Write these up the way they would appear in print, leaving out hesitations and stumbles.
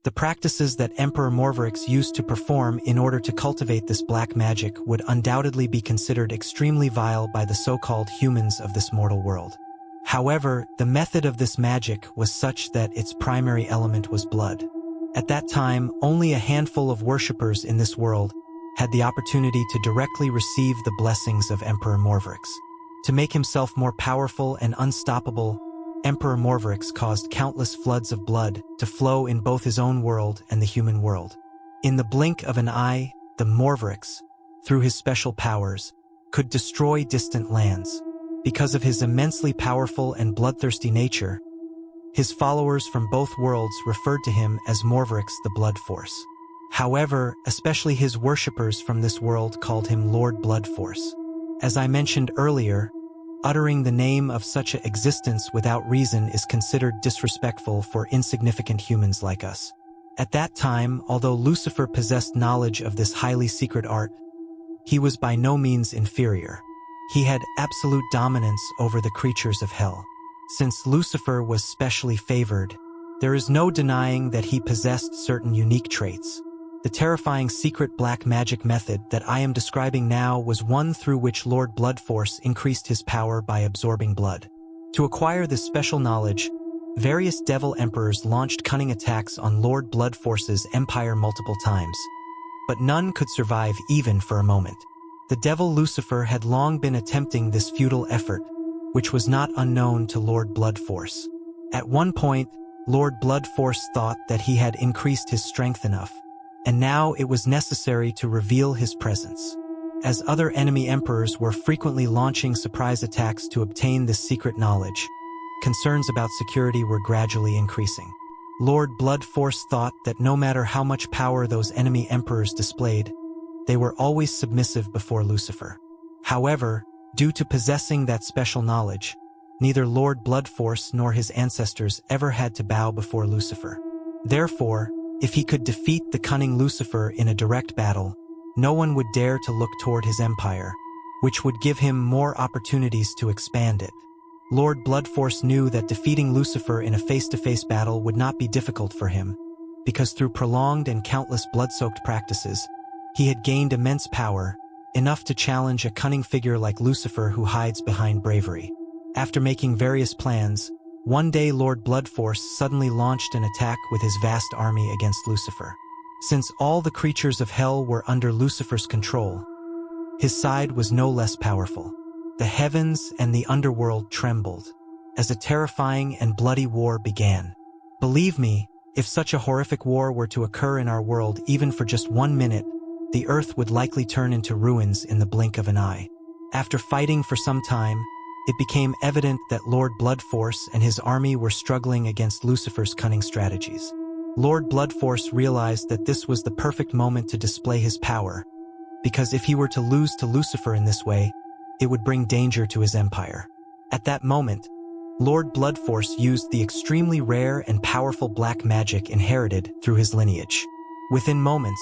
The practices that Emperor Morvorix used to perform in order to cultivate this black magic would undoubtedly be considered extremely vile by the so-called humans of this mortal world. However, the method of this magic was such that its primary element was blood. At that time, only a handful of worshippers in this world had the opportunity to directly receive the blessings of Emperor Morvorix. To make himself more powerful and unstoppable, Emperor Morvorix caused countless floods of blood to flow in both his own world and the human world. In the blink of an eye, the Morvorix, through his special powers, could destroy distant lands. Because of his immensely powerful and bloodthirsty nature, his followers from both worlds referred to him as Morvorix the Blood Force. However, especially his worshippers from this world called him Lord Blood Force. As I mentioned earlier, uttering the name of such an existence without reason is considered disrespectful for insignificant humans like us. At that time, although Lucifer possessed knowledge of this highly secret art, he was by no means inferior. He had absolute dominance over the creatures of hell. Since Lucifer was specially favored, there is no denying that he possessed certain unique traits. The terrifying secret black magic method that I am describing now was one through which Lord Bloodforce increased his power by absorbing blood. To acquire this special knowledge, various devil emperors launched cunning attacks on Lord Bloodforce's empire multiple times, but none could survive even for a moment. The devil Lucifer had long been attempting this futile effort, which was not unknown to Lord Bloodforce. At one point, Lord Bloodforce thought that he had increased his strength enough, and now it was necessary to reveal his presence. As other enemy emperors were frequently launching surprise attacks to obtain this secret knowledge, concerns about security were gradually increasing. Lord Bloodforce thought that no matter how much power those enemy emperors displayed, they were always submissive before Lucifer. However, due to possessing that special knowledge, neither Lord Bloodforce nor his ancestors ever had to bow before Lucifer. Therefore, if he could defeat the cunning Lucifer in a direct battle, no one would dare to look toward his empire, which would give him more opportunities to expand it. Lord Bloodforce knew that defeating Lucifer in a face-to-face battle would not be difficult for him, because through prolonged and countless blood-soaked practices, he had gained immense power, enough to challenge a cunning figure like Lucifer who hides behind bravery. After making various plans, one day Lord Bloodforce suddenly launched an attack with his vast army against Lucifer. Since all the creatures of hell were under Lucifer's control, his side was no less powerful. The heavens and the underworld trembled as a terrifying and bloody war began. Believe me, if such a horrific war were to occur in our world even for just 1 minute, the earth would likely turn into ruins in the blink of an eye. After fighting for some time, it became evident that Lord Bloodforce and his army were struggling against Lucifer's cunning strategies. Lord Bloodforce realized that this was the perfect moment to display his power, because if he were to lose to Lucifer in this way, it would bring danger to his empire. At that moment, Lord Bloodforce used the extremely rare and powerful black magic inherited through his lineage. Within moments,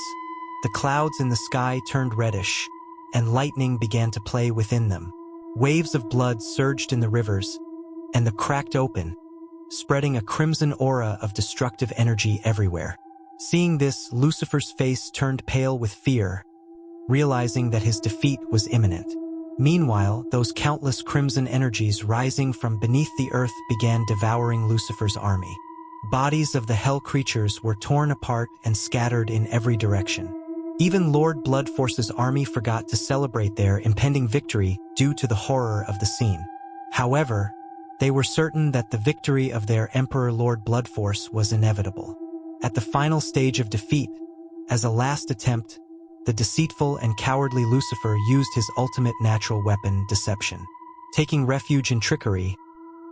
the clouds in the sky turned reddish, and lightning began to play within them. Waves of blood surged in the rivers, and the cracked open, spreading a crimson aura of destructive energy everywhere. Seeing this, Lucifer's face turned pale with fear, realizing that his defeat was imminent. Meanwhile, those countless crimson energies rising from beneath the earth began devouring Lucifer's army. Bodies of the hell creatures were torn apart and scattered in every direction. Even Lord Bloodforce's army forgot to celebrate their impending victory due to the horror of the scene. However, they were certain that the victory of their Emperor Lord Bloodforce was inevitable. At the final stage of defeat, as a last attempt, the deceitful and cowardly Lucifer used his ultimate natural weapon, deception. Taking refuge in trickery,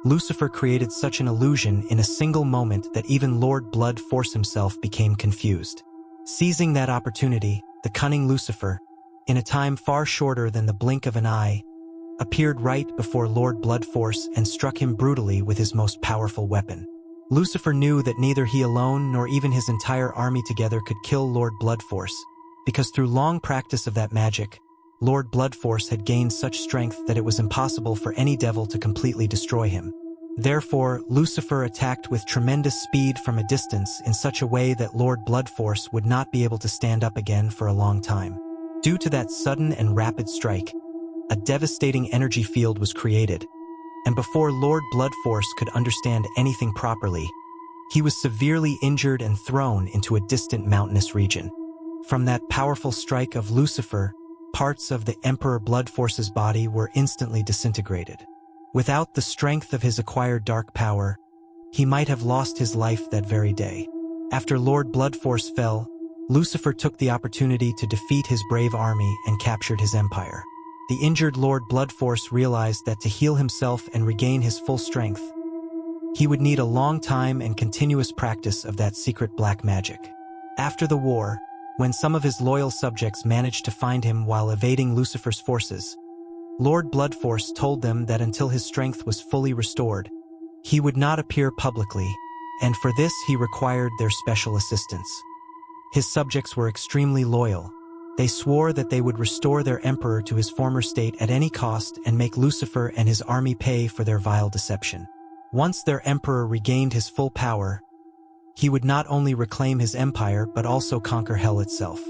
Lucifer created such an illusion in a single moment that even Lord Bloodforce himself became confused. Seizing that opportunity, the cunning Lucifer, in a time far shorter than the blink of an eye, appeared right before Lord Bloodforce and struck him brutally with his most powerful weapon. Lucifer knew that neither he alone nor even his entire army together could kill Lord Bloodforce, because through long practice of that magic, Lord Bloodforce had gained such strength that it was impossible for any devil to completely destroy him. Therefore, Lucifer attacked with tremendous speed from a distance in such a way that Lord Bloodforce would not be able to stand up again for a long time. Due to that sudden and rapid strike, a devastating energy field was created, and before Lord Bloodforce could understand anything properly, he was severely injured and thrown into a distant mountainous region. From that powerful strike of Lucifer, parts of the Emperor Bloodforce's body were instantly disintegrated. Without the strength of his acquired dark power, he might have lost his life that very day. After Lord Bloodforce fell, Lucifer took the opportunity to defeat his brave army and captured his empire. The injured Lord Bloodforce realized that to heal himself and regain his full strength, he would need a long time and continuous practice of that secret black magic. After the war, when some of his loyal subjects managed to find him while evading Lucifer's forces, Lord Bloodforce told them that until his strength was fully restored, he would not appear publicly, and for this he required their special assistance. His subjects were extremely loyal. They swore that they would restore their emperor to his former state at any cost and make Lucifer and his army pay for their vile deception. Once their emperor regained his full power, he would not only reclaim his empire but also conquer hell itself.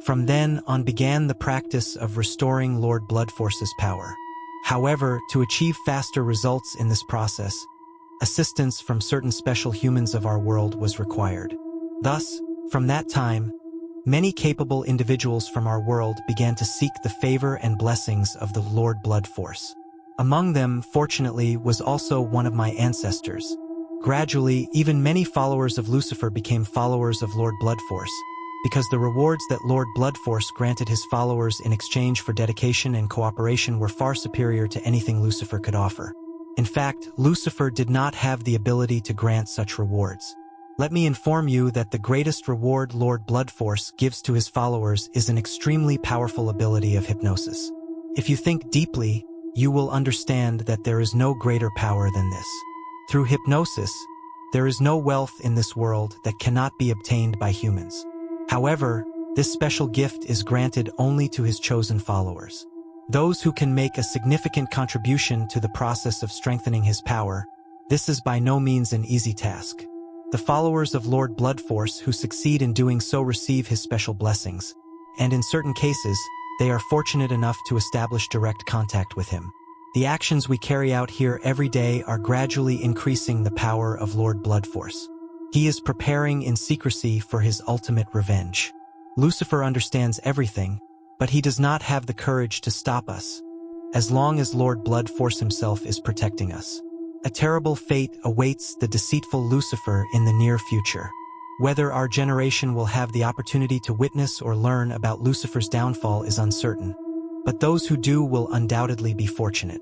From then on began the practice of restoring Lord Bloodforce's power. However, to achieve faster results in this process, assistance from certain special humans of our world was required. Thus, from that time, many capable individuals from our world began to seek the favor and blessings of the Lord Bloodforce. Among them, fortunately, was also one of my ancestors. Gradually, even many followers of Lucifer became followers of Lord Bloodforce, because the rewards that Lord Bloodforce granted his followers in exchange for dedication and cooperation were far superior to anything Lucifer could offer. In fact, Lucifer did not have the ability to grant such rewards. Let me inform you that the greatest reward Lord Bloodforce gives to his followers is an extremely powerful ability of hypnosis. If you think deeply, you will understand that there is no greater power than this. Through hypnosis, there is no wealth in this world that cannot be obtained by humans. However, this special gift is granted only to his chosen followers. Those who can make a significant contribution to the process of strengthening his power. This is by no means an easy task. The followers of Lord Bloodforce who succeed in doing so receive his special blessings, and in certain cases, they are fortunate enough to establish direct contact with him. The actions we carry out here every day are gradually increasing the power of Lord Bloodforce. He is preparing in secrecy for his ultimate revenge. Lucifer understands everything, but he does not have the courage to stop us, as long as Lord Bloodforce himself is protecting us. A terrible fate awaits the deceitful Lucifer in the near future. Whether our generation will have the opportunity to witness or learn about Lucifer's downfall is uncertain, but those who do will undoubtedly be fortunate.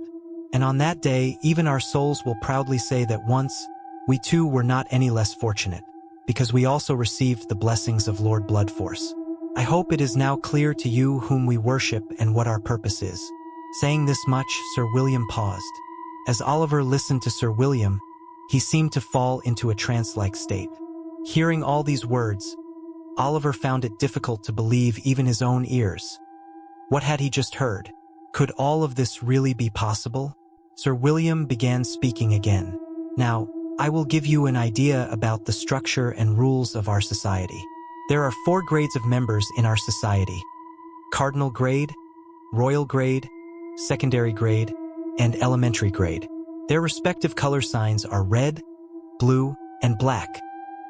And on that day, even our souls will proudly say that once, we too were not any less fortunate, because we also received the blessings of Lord Bloodforce. I hope it is now clear to you whom we worship and what our purpose is. Saying this much, Sir William paused. As Oliver listened to Sir William, he seemed to fall into a trance-like state. Hearing all these words, Oliver found it difficult to believe even his own ears. What had he just heard? Could all of this really be possible? Sir William began speaking again. Now, I will give you an idea about the structure and rules of our society. There are 4 grades of members in our society: cardinal grade, royal grade, secondary grade, and elementary grade. Their respective color signs are red, blue, and black,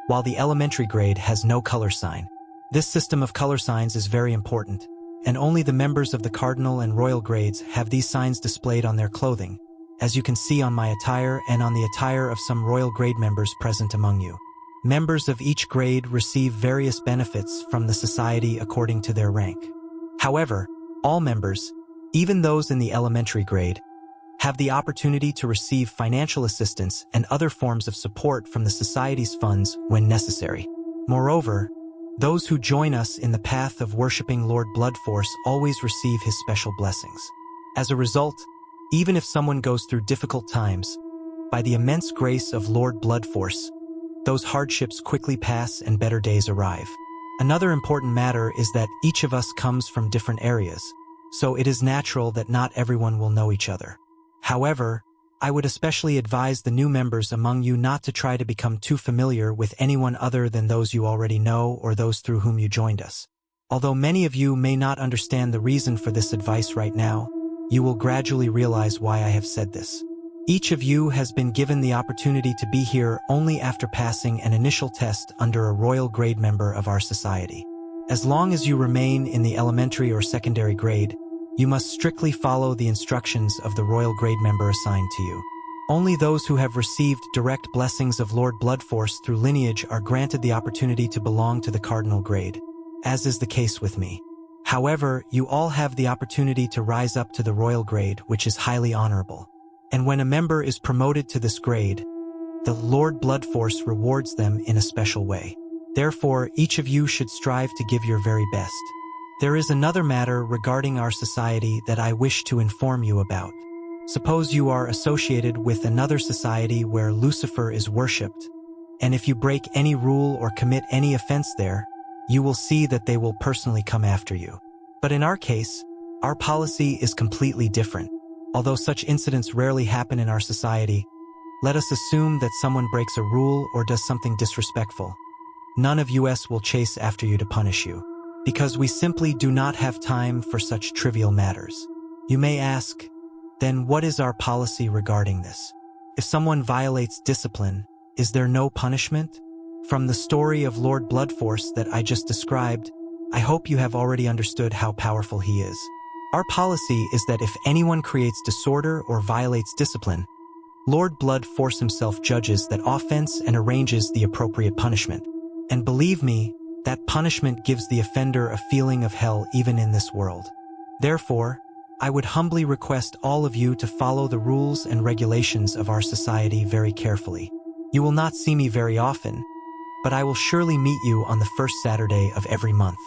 while the elementary grade has no color sign. This system of color signs is very important, and only the members of the cardinal and royal grades have these signs displayed on their clothing, as you can see on my attire and on the attire of some royal grade members present among you. Members of each grade receive various benefits from the society according to their rank. However, all members, even those in the elementary grade, have the opportunity to receive financial assistance and other forms of support from the society's funds when necessary. Moreover, those who join us in the path of worshipping Lord Bloodforce always receive his special blessings. As a result, even if someone goes through difficult times, by the immense grace of Lord Bloodforce, those hardships quickly pass and better days arrive. Another important matter is that each of us comes from different areas, so it is natural that not everyone will know each other. However, I would especially advise the new members among you not to try to become too familiar with anyone other than those you already know or those through whom you joined us. Although many of you may not understand the reason for this advice right now, you will gradually realize why I have said this. Each of you has been given the opportunity to be here only after passing an initial test under a royal grade member of our society. As long as you remain in the elementary or secondary grade, you must strictly follow the instructions of the royal grade member assigned to you. Only those who have received direct blessings of Lord Bloodforce through lineage are granted the opportunity to belong to the cardinal grade, as is the case with me. However, you all have the opportunity to rise up to the royal grade, which is highly honorable. And when a member is promoted to this grade, the Lord Bloodforce rewards them in a special way. Therefore, each of you should strive to give your very best. There is another matter regarding our society that I wish to inform you about. Suppose you are associated with another society where Lucifer is worshipped, and if you break any rule or commit any offense there, you will see that they will personally come after you. But in our case, our policy is completely different. Although such incidents rarely happen in our society, let us assume that someone breaks a rule or does something disrespectful. None of us will chase after you to punish you, because we simply do not have time for such trivial matters. You may ask, then what is our policy regarding this? If someone violates discipline, is there no punishment? From the story of Lord Bloodforce that I just described, I hope you have already understood how powerful he is. Our policy is that if anyone creates disorder or violates discipline, Lord Bloodforce himself judges that offense and arranges the appropriate punishment. And believe me, that punishment gives the offender a feeling of hell even in this world. Therefore, I would humbly request all of you to follow the rules and regulations of our society very carefully. You will not see me very often, but I will surely meet you on the first Saturday of every month.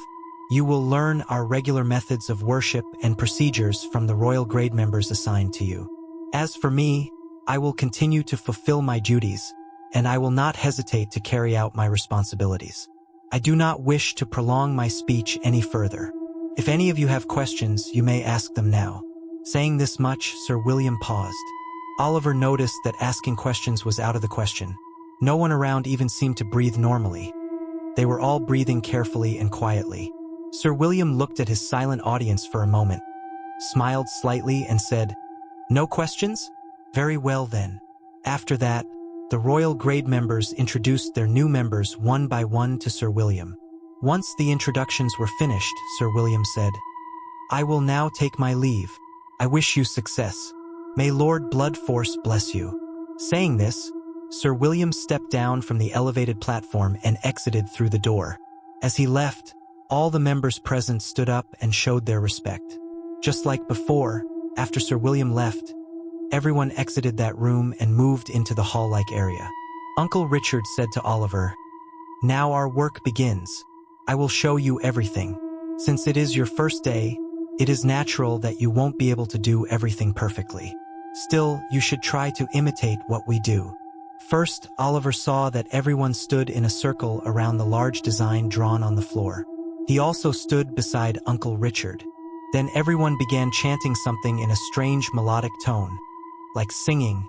You will learn our regular methods of worship and procedures from the royal grade members assigned to you. As for me, I will continue to fulfill my duties, and I will not hesitate to carry out my responsibilities. I do not wish to prolong my speech any further. If any of you have questions, you may ask them now. Saying this much, Sir William paused. Oliver noticed that asking questions was out of the question. No one around even seemed to breathe normally. They were all breathing carefully and quietly. Sir William looked at his silent audience for a moment, smiled slightly and said, "No questions? Very well then." After that, the royal grade members introduced their new members one by one to Sir William. Once the introductions were finished, Sir William said, "I will now take my leave. I wish you success. May Lord Bloodforce bless you." Saying this, Sir William stepped down from the elevated platform and exited through the door. As he left, all the members present stood up and showed their respect. Just like before, after Sir William left, everyone exited that room and moved into the hall-like area. Uncle Richard said to Oliver, "Now our work begins. I will show you everything. Since it is your first day, it is natural that you won't be able to do everything perfectly. Still, you should try to imitate what we do." First, Oliver saw that everyone stood in a circle around the large design drawn on the floor. He also stood beside Uncle Richard. Then everyone began chanting something in a strange melodic tone, like singing,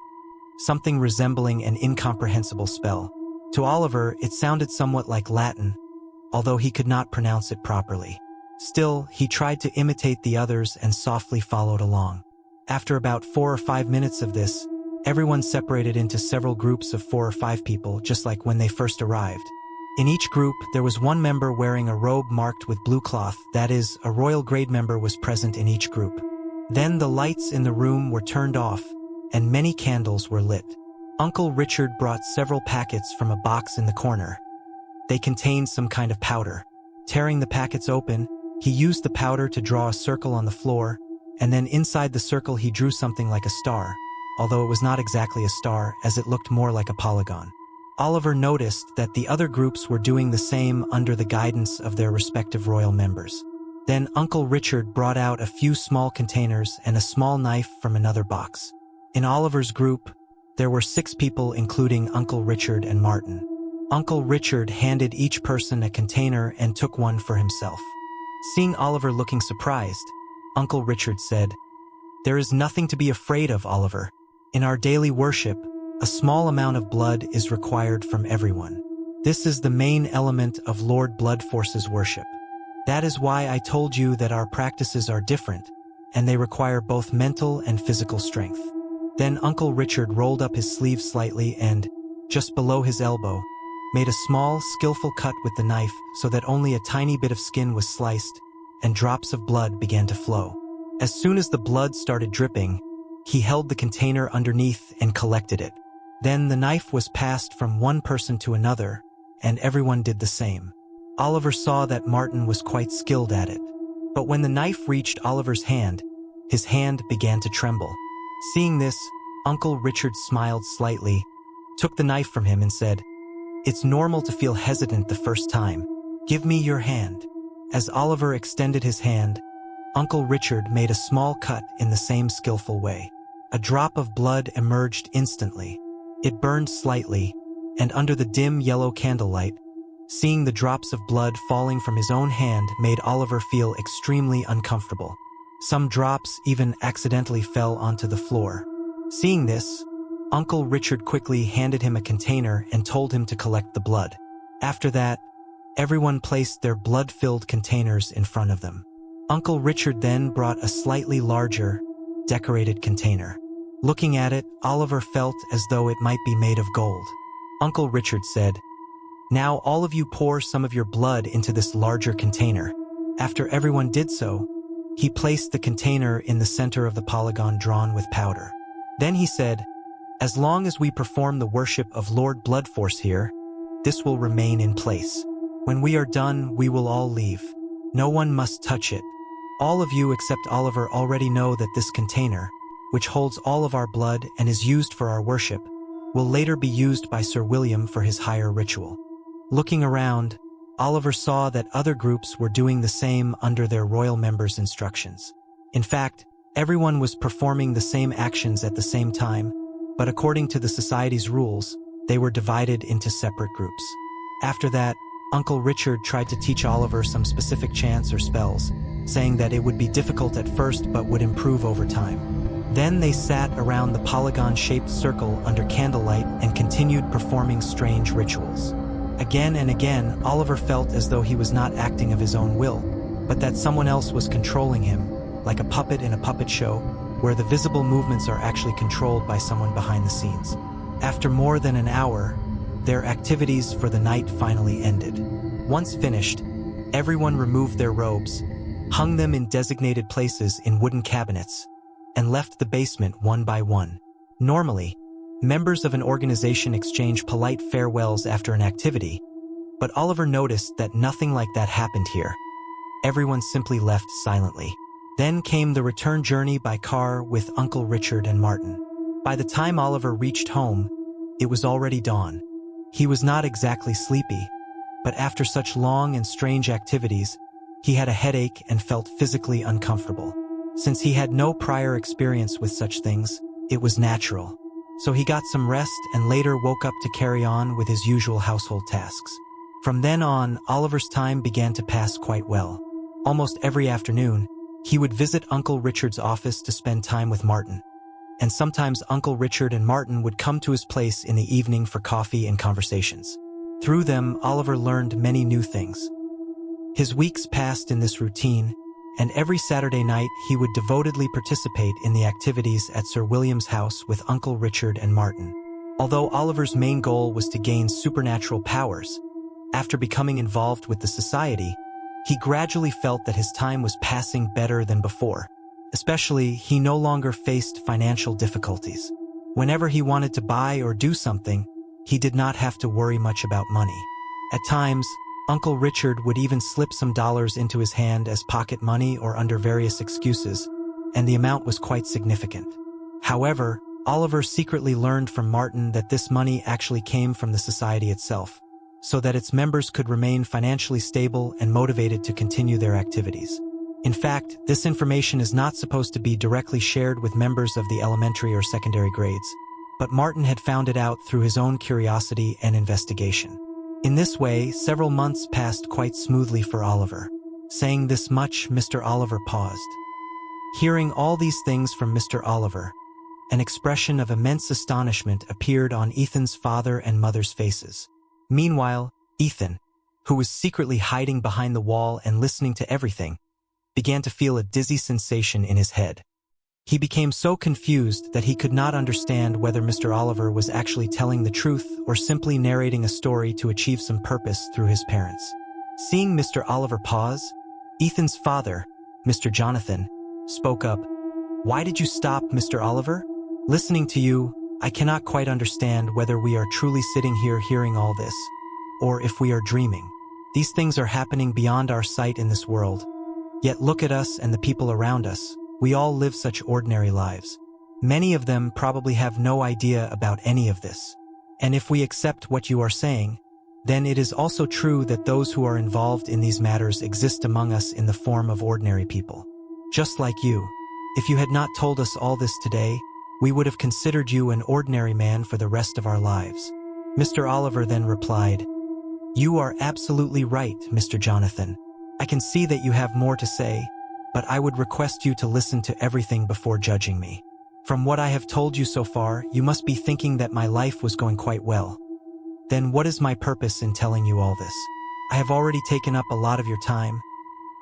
something resembling an incomprehensible spell. To Oliver, it sounded somewhat like Latin, although he could not pronounce it properly. Still, he tried to imitate the others and softly followed along. After about 4 or 5 minutes of this, everyone separated into several groups of 4 or 5 people, just like when they first arrived. In each group, there was one member wearing a robe marked with blue cloth, that is, a royal grade member was present in each group. Then the lights in the room were turned off, and many candles were lit. Uncle Richard brought several packets from a box in the corner. They contained some kind of powder. Tearing the packets open, he used the powder to draw a circle on the floor, and then inside the circle he drew something like a star, although it was not exactly a star, as it looked more like a polygon. Oliver noticed that the other groups were doing the same under the guidance of their respective royal members. Then Uncle Richard brought out a few small containers and a small knife from another box. In Oliver's group, there were 6 people including Uncle Richard and Martin. Uncle Richard handed each person a container and took one for himself. Seeing Oliver looking surprised, Uncle Richard said, "There is nothing to be afraid of, Oliver. In our daily worship, a small amount of blood is required from everyone. This is the main element of Lord Blood Force's worship. That is why I told you that our practices are different, and they require both mental and physical strength. Then Uncle Richard rolled up his sleeve slightly and, just below his elbow, made a small, skillful cut with the knife so that only a tiny bit of skin was sliced, and drops of blood began to flow. As soon as the blood started dripping, he held the container underneath and collected it. Then the knife was passed from one person to another, and everyone did the same. Oliver saw that Martin was quite skilled at it. But when the knife reached Oliver's hand, his hand began to tremble. Seeing this, Uncle Richard smiled slightly, took the knife from him and said, "It's normal to feel hesitant the first time. Give me your hand." As Oliver extended his hand, Uncle Richard made a small cut in the same skillful way. A drop of blood emerged instantly. It burned slightly, and under the dim yellow candlelight, seeing the drops of blood falling from his own hand made Oliver feel extremely uncomfortable. Some drops even accidentally fell onto the floor. Seeing this, Uncle Richard quickly handed him a container and told him to collect the blood. After that, everyone placed their blood-filled containers in front of them. Uncle Richard then brought a slightly larger, decorated container. Looking at it, Oliver felt as though it might be made of gold. Uncle Richard said, "Now all of you pour some of your blood into this larger container." After everyone did so, he placed the container in the center of the polygon drawn with powder. Then he said, "As long as we perform the worship of Lord Bloodforce here, this will remain in place. When we are done, we will all leave. No one must touch it. All of you except Oliver already know that this container, which holds all of our blood and is used for our worship, will later be used by Sir William for his higher ritual." Looking around, Oliver saw that other groups were doing the same under their royal members' instructions. In fact, everyone was performing the same actions at the same time, but according to the society's rules, they were divided into separate groups. After that, Uncle Richard tried to teach Oliver some specific chants or spells, saying that it would be difficult at first but would improve over time. Then they sat around the polygon-shaped circle under candlelight and continued performing strange rituals. Again and again, Oliver felt as though he was not acting of his own will, but that someone else was controlling him, like a puppet in a puppet show, where the visible movements are actually controlled by someone behind the scenes. After more than an hour, their activities for the night finally ended. Once finished, everyone removed their robes, hung them in designated places in wooden cabinets, and left the basement one by one. Normally, members of an organization exchange polite farewells after an activity, but Oliver noticed that nothing like that happened here. Everyone simply left silently. Then came the return journey by car with Uncle Richard and Martin. By the time Oliver reached home, it was already dawn. He was not exactly sleepy, but after such long and strange activities, he had a headache and felt physically uncomfortable. Since he had no prior experience with such things, it was natural. So he got some rest and later woke up to carry on with his usual household tasks. From then on, Oliver's time began to pass quite well. Almost every afternoon, he would visit Uncle Richard's office to spend time with Martin. And sometimes Uncle Richard and Martin would come to his place in the evening for coffee and conversations. Through them, Oliver learned many new things. His weeks passed in this routine, and every Saturday night he would devotedly participate in the activities at Sir William's house with Uncle Richard and Martin. Although Oliver's main goal was to gain supernatural powers, after becoming involved with the society, he gradually felt that his time was passing better than before. Especially, he no longer faced financial difficulties. Whenever he wanted to buy or do something, he did not have to worry much about money. At times, Uncle Richard would even slip some dollars into his hand as pocket money or under various excuses, and the amount was quite significant. However, Oliver secretly learned from Martin that this money actually came from the society itself, so that its members could remain financially stable and motivated to continue their activities. In fact, this information is not supposed to be directly shared with members of the elementary or secondary grades, but Martin had found it out through his own curiosity and investigation. In this way, several months passed quite smoothly for Oliver. Saying this much, Mr. Oliver paused. Hearing all these things from Mr. Oliver, An expression of immense astonishment appeared on Ethan's father and mother's faces. Meanwhile, Ethan, who was secretly hiding behind the wall and listening to everything, began to feel a dizzy sensation in his head. He became so confused that he could not understand whether Mr. Oliver was actually telling the truth or simply narrating a story to achieve some purpose through his parents. Seeing Mr. Oliver pause, Ethan's father, Mr. Jonathan, spoke up. "Why did you stop, Mr. Oliver? Listening to you, I cannot quite understand whether we are truly sitting here hearing all this, or if we are dreaming. These things are happening beyond our sight in this world. Yet look at us and the people around us. We all live such ordinary lives. Many of them probably have no idea about any of this. And if we accept what you are saying, then it is also true that those who are involved in these matters exist among us in the form of ordinary people. Just like you. If you had not told us all this today, we would have considered you an ordinary man for the rest of our lives." Mr. Oliver then replied, "You are absolutely right, Mr. Jonathan. I can see that you have more to say, but I would request you to listen to everything before judging me. From what I have told you so far, you must be thinking that my life was going quite well. Then what is my purpose in telling you all this? I have already taken up a lot of your time,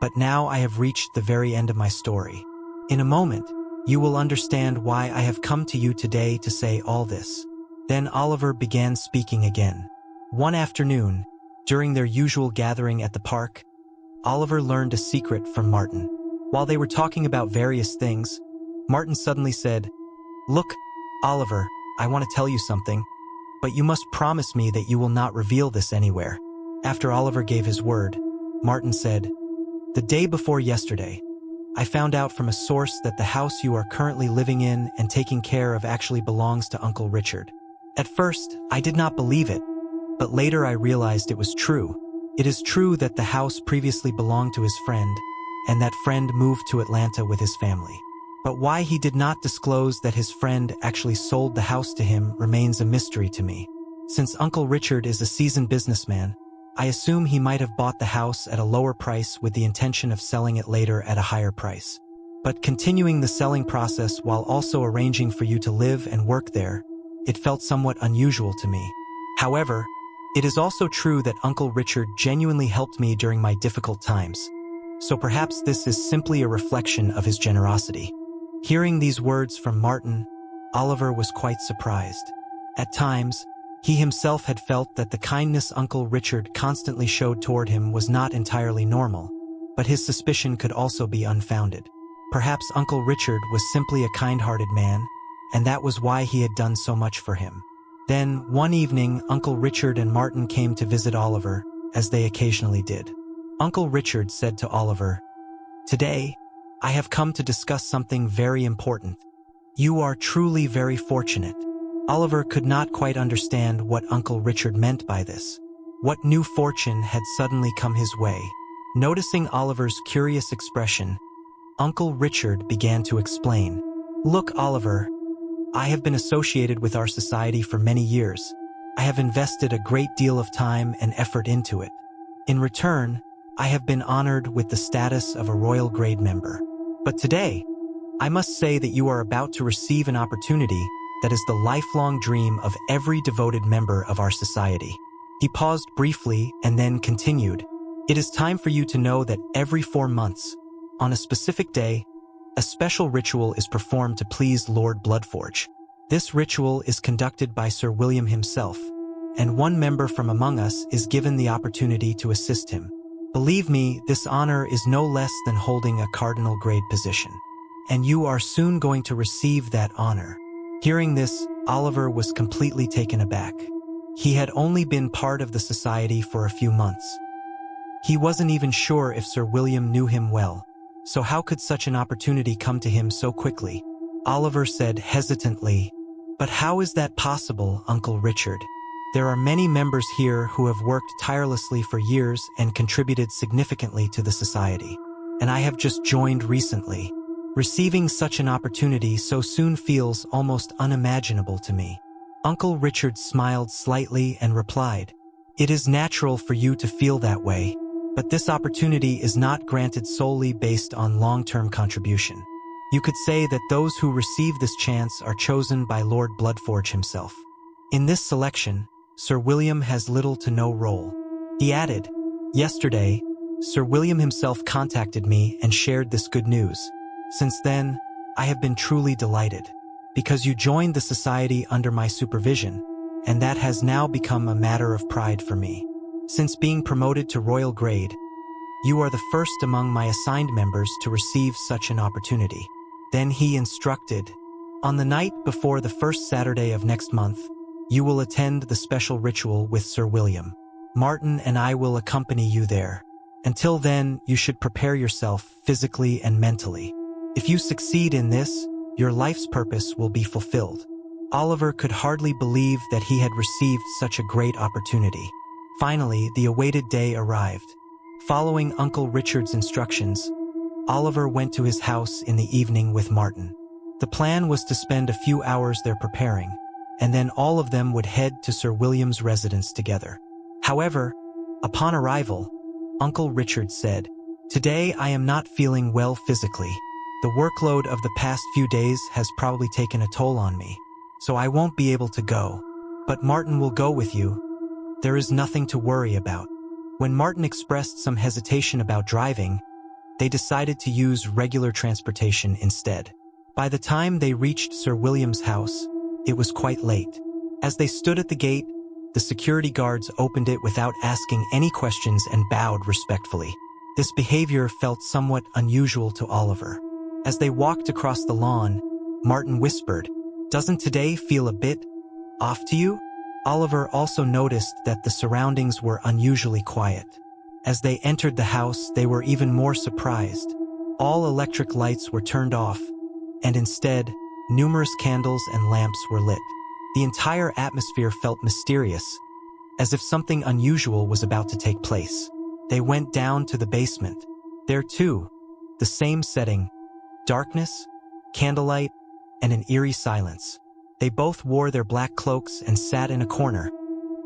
but now I have reached the very end of my story. In a moment, you will understand why I have come to you today to say all this." Then Oliver began speaking again. One afternoon, during their usual gathering at the park, Oliver learned a secret from Martin. While they were talking about various things, Martin suddenly said, "Look, Oliver, I want to tell you something, but you must promise me that you will not reveal this anywhere." After Oliver gave his word, Martin said, "The day before yesterday, I found out from a source that the house you are currently living in and taking care of actually belongs to Uncle Richard. At first, I did not believe it, but later I realized it was true. It is true that the house previously belonged to his friend, and that friend moved to Atlanta with his family. But why he did not disclose that his friend actually sold the house to him remains a mystery to me. Since Uncle Richard is a seasoned businessman, I assume he might have bought the house at a lower price with the intention of selling it later at a higher price. But continuing the selling process while also arranging for you to live and work there, it felt somewhat unusual to me. However, it is also true that Uncle Richard genuinely helped me during my difficult times. So perhaps this is simply a reflection of his generosity." Hearing these words from Martin, Oliver was quite surprised. At times, he himself had felt that the kindness Uncle Richard constantly showed toward him was not entirely normal, but his suspicion could also be unfounded. Perhaps Uncle Richard was simply a kind-hearted man, and that was why he had done so much for him. Then, one evening, Uncle Richard and Martin came to visit Oliver, as they occasionally did. Uncle Richard said to Oliver, "Today, I have come to discuss something very important. You are truly very fortunate." Oliver could not quite understand what Uncle Richard meant by this. What new fortune had suddenly come his way? Noticing Oliver's curious expression, Uncle Richard began to explain. "Look, Oliver, I have been associated with our society for many years. I have invested a great deal of time and effort into it. In return, I have been honored with the status of a royal grade member. But today, I must say that you are about to receive an opportunity that is the lifelong dream of every devoted member of our society." He paused briefly and then continued, "It is time for you to know that every 4 months, on a specific day, a special ritual is performed to please Lord Bloodforge. This ritual is conducted by Sir William himself, and one member from among us is given the opportunity to assist him. Believe me, this honor is no less than holding a cardinal grade position, and you are soon going to receive that honor." Hearing this, Oliver was completely taken aback. He had only been part of the society for a few months. He wasn't even sure if Sir William knew him well, so how could such an opportunity come to him so quickly? Oliver said hesitantly, "But how is that possible, Uncle Richard? There are many members here who have worked tirelessly for years and contributed significantly to the society, and I have just joined recently. Receiving such an opportunity so soon feels almost unimaginable to me." Uncle Richard smiled slightly and replied, "It is natural for you to feel that way, but this opportunity is not granted solely based on long-term contribution. You could say that those who receive this chance are chosen by Lord Bloodforge himself. In this selection, Sir William has little to no role. He added, "Yesterday, Sir William himself contacted me and shared this good news. Since then, I have been truly delighted, because you joined the society under my supervision, and that has now become a matter of pride for me. Since being promoted to royal grade, you are the first among my assigned members to receive such an opportunity." Then he instructed, "On the night before the first Saturday of next month, you will attend the special ritual with Sir William. Martin and I will accompany you there. Until then, you should prepare yourself physically and mentally. If you succeed in this, your life's purpose will be fulfilled." Oliver could hardly believe that he had received such a great opportunity. Finally, the awaited day arrived. Following Uncle Richard's instructions, Oliver went to his house in the evening with Martin. The plan was to spend a few hours there preparing, and then all of them would head to Sir William's residence together. However, upon arrival, Uncle Richard said, "Today I am not feeling well physically. The workload of the past few days has probably taken a toll on me, so I won't be able to go. But Martin will go with you. There is nothing to worry about." When Martin expressed some hesitation about driving, they decided to use regular transportation instead. By the time they reached Sir William's house, it was quite late. As they stood at the gate, the security guards opened it without asking any questions and bowed respectfully. This behavior felt somewhat unusual to Oliver. As they walked across the lawn, Martin whispered, "Doesn't today feel a bit off to you?" Oliver also noticed that the surroundings were unusually quiet. As they entered the house, they were even more surprised. All electric lights were turned off, and instead, numerous candles and lamps were lit. The entire atmosphere felt mysterious, as if something unusual was about to take place. They went down to the basement. There too, the same setting: darkness, candlelight, and an eerie silence. They both wore their black cloaks and sat in a corner,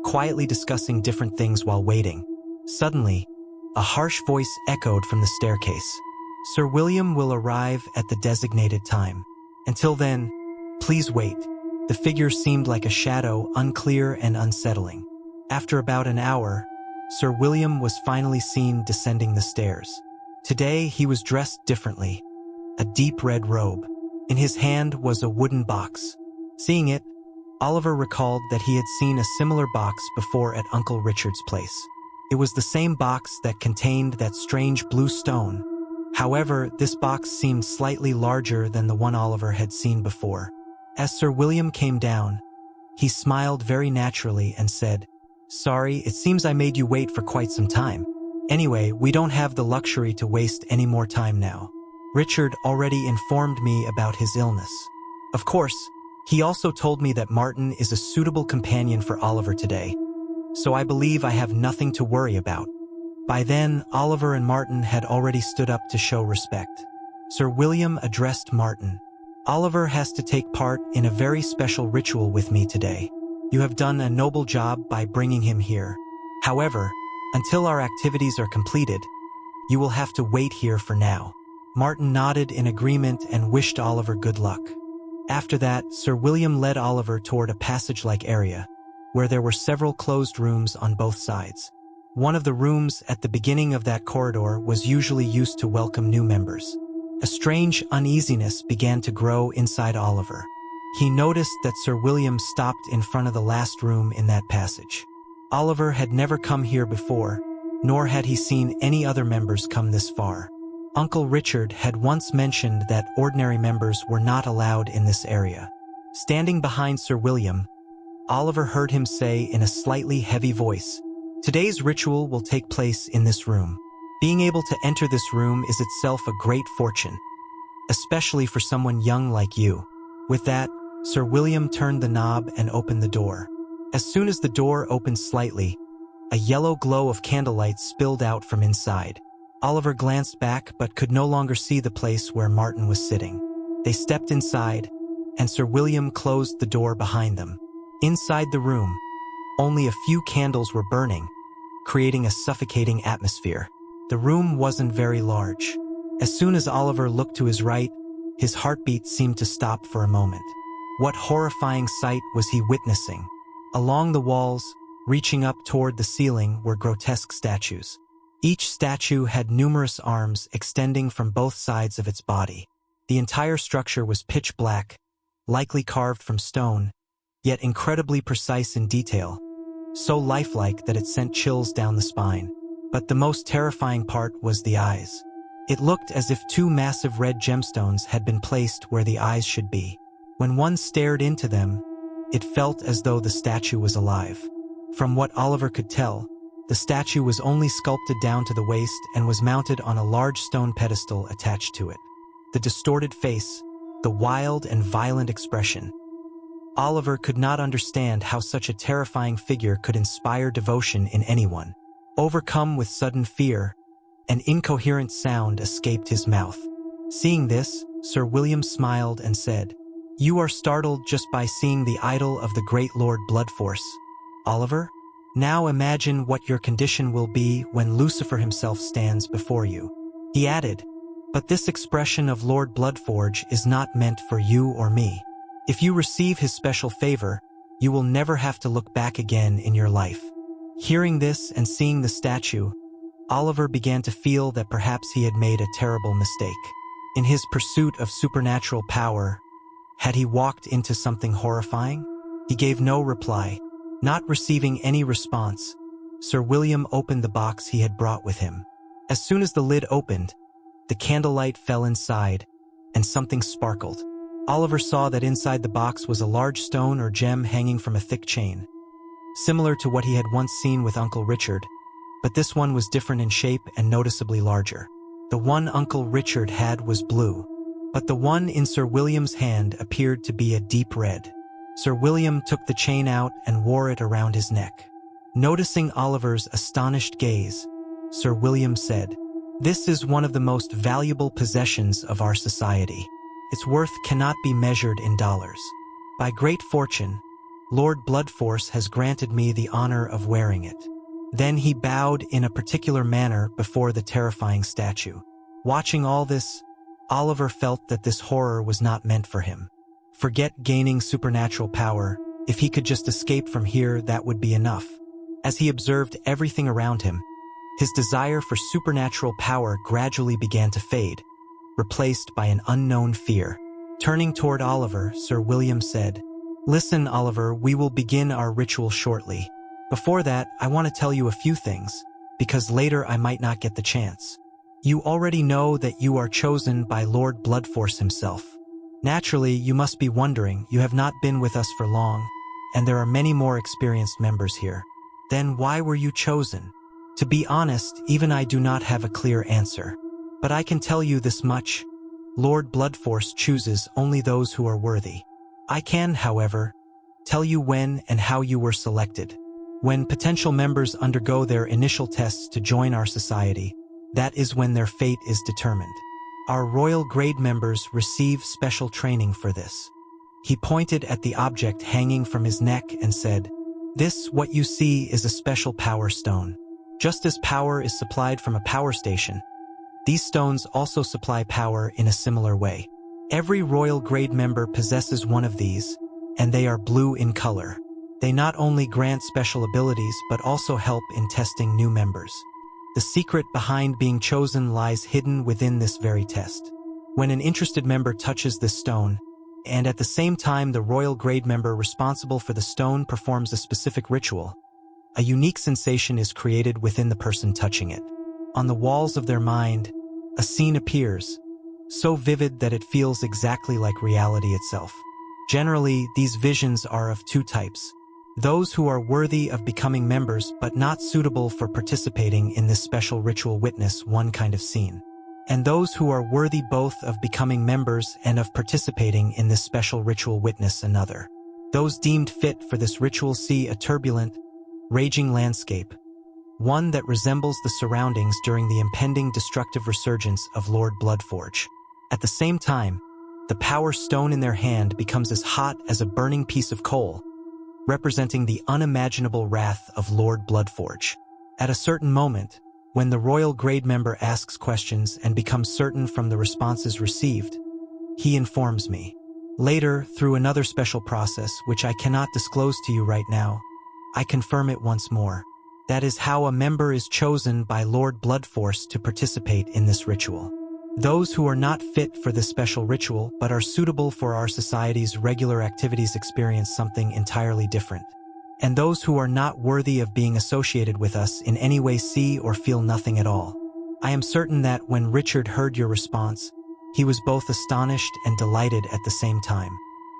quietly discussing different things while waiting. Suddenly, a harsh voice echoed from the staircase. "Sir William will arrive at the designated time. Until then, please wait." The figure seemed like a shadow, unclear and unsettling. After about an hour, Sir William was finally seen descending the stairs. Today he was dressed differently, a deep red robe. In his hand was a wooden box. Seeing it, Oliver recalled that he had seen a similar box before at Uncle Richard's place. It was the same box that contained that strange blue stone. However, this box seemed slightly larger than the one Oliver had seen before. As Sir William came down, he smiled very naturally and said, "Sorry, it seems I made you wait for quite some time. Anyway, we don't have the luxury to waste any more time now. Richard already informed me about his illness. Of course, he also told me that Martin is a suitable companion for Oliver today, so I believe I have nothing to worry about." By then, Oliver and Martin had already stood up to show respect. Sir William addressed Martin. "Oliver has to take part in a very special ritual with me today. You have done a noble job by bringing him here. However, until our activities are completed, you will have to wait here for now." Martin nodded in agreement and wished Oliver good luck. After that, Sir William led Oliver toward a passage-like area, where there were several closed rooms on both sides. One of the rooms at the beginning of that corridor was usually used to welcome new members. A strange uneasiness began to grow inside Oliver. He noticed that Sir William stopped in front of the last room in that passage. Oliver had never come here before, nor had he seen any other members come this far. Uncle Richard had once mentioned that ordinary members were not allowed in this area. Standing behind Sir William, Oliver heard him say in a slightly heavy voice, "Today's ritual will take place in this room. Being able to enter this room is itself a great fortune, especially for someone young like you." With that, Sir William turned the knob and opened the door. As soon as the door opened slightly, a yellow glow of candlelight spilled out from inside. Oliver glanced back but could no longer see the place where Martin was sitting. They stepped inside, and Sir William closed the door behind them. Inside the room, only a few candles were burning, creating a suffocating atmosphere. The room wasn't very large. As soon as Oliver looked to his right, His heartbeat seemed to stop for a moment. What horrifying sight was he witnessing? Along the walls, reaching up toward the ceiling, were grotesque statues. Each statue had numerous arms extending from both sides of its body. The entire structure was pitch black, likely carved from stone, yet incredibly precise in detail, so lifelike that it sent chills down the spine. But the most terrifying part was the eyes. It looked as if two massive red gemstones had been placed where the eyes should be. When one stared into them, it felt as though the statue was alive. From what Oliver could tell, the statue was only sculpted down to the waist and was mounted on a large stone pedestal attached to it. The distorted face, the wild and violent expression. Oliver could not understand how such a terrifying figure could inspire devotion in anyone. Overcome with sudden fear, an incoherent sound escaped his mouth. Seeing this, Sir William smiled and said, "You are startled just by seeing the idol of the great Lord Bloodforce, Oliver? Now imagine what your condition will be when Lucifer himself stands before you." He added, "But this expression of Lord Bloodforge is not meant for you or me. If you receive his special favor, you will never have to look back again in your life." Hearing this and seeing the statue, Oliver began to feel that perhaps he had made a terrible mistake. In his pursuit of supernatural power, had he walked into something horrifying? He gave no reply. Not receiving any response, Sir William opened the box he had brought with him. As soon as the lid opened, the candlelight fell inside, and something sparkled. Oliver saw that inside the box was a large stone or gem hanging from a thick chain, similar to what he had once seen with Uncle Richard, but this one was different in shape and noticeably larger. The one Uncle Richard had was blue, but the one in Sir William's hand appeared to be a deep red. Sir William took the chain out and wore it around his neck. Noticing Oliver's astonished gaze, Sir William said, "This is one of the most valuable possessions of our society. Its worth cannot be measured in dollars. By great fortune, Lord Bloodforce has granted me the honor of wearing it." Then he bowed in a particular manner before the terrifying statue. Watching all this, Oliver felt that this horror was not meant for him. Forget gaining supernatural power. If he could just escape from here, that would be enough. As he observed everything around him, his desire for supernatural power gradually began to fade, replaced by an unknown fear. Turning toward Oliver, Sir William said, "Listen, Oliver, we will begin our ritual shortly. Before that, I want to tell you a few things, because later I might not get the chance. You already know that you are chosen by Lord Bloodforce himself. Naturally, you must be wondering, you have not been with us for long, and there are many more experienced members here. Then why were you chosen? To be honest, even I do not have a clear answer. But I can tell you this much: Lord Bloodforce chooses only those who are worthy. I can, however, tell you when and how you were selected. When potential members undergo their initial tests to join our society, that is when their fate is determined. Our royal grade members receive special training for this." He pointed at the object hanging from his neck and said, "This, what you see, is a special power stone. Just as power is supplied from a power station, these stones also supply power in a similar way. Every royal grade member possesses one of these, and they are blue in color. They not only grant special abilities but also help in testing new members. The secret behind being chosen lies hidden within this very test. When an interested member touches this stone, and at the same time the royal grade member responsible for the stone performs a specific ritual, a unique sensation is created within the person touching it. On the walls of their mind, a scene appears, so vivid that it feels exactly like reality itself. Generally, these visions are of two types: those who are worthy of becoming members but not suitable for participating in this special ritual witness one kind of scene, and those who are worthy both of becoming members and of participating in this special ritual witness another. Those deemed fit for this ritual see a turbulent, raging landscape, one that resembles the surroundings during the impending destructive resurgence of Lord Bloodforge. At the same time, the power stone in their hand becomes as hot as a burning piece of coal, representing the unimaginable wrath of Lord Bloodforge. At a certain moment, when the royal grade member asks questions and becomes certain from the responses received, he informs me. Later, through another special process which I cannot disclose to you right now, I confirm it once more. That is how a member is chosen by Lord Bloodforce to participate in this ritual. Those who are not fit for this special ritual but are suitable for our society's regular activities experience something entirely different. And those who are not worthy of being associated with us in any way see or feel nothing at all. I am certain that when Richard heard your response, he was both astonished and delighted at the same time.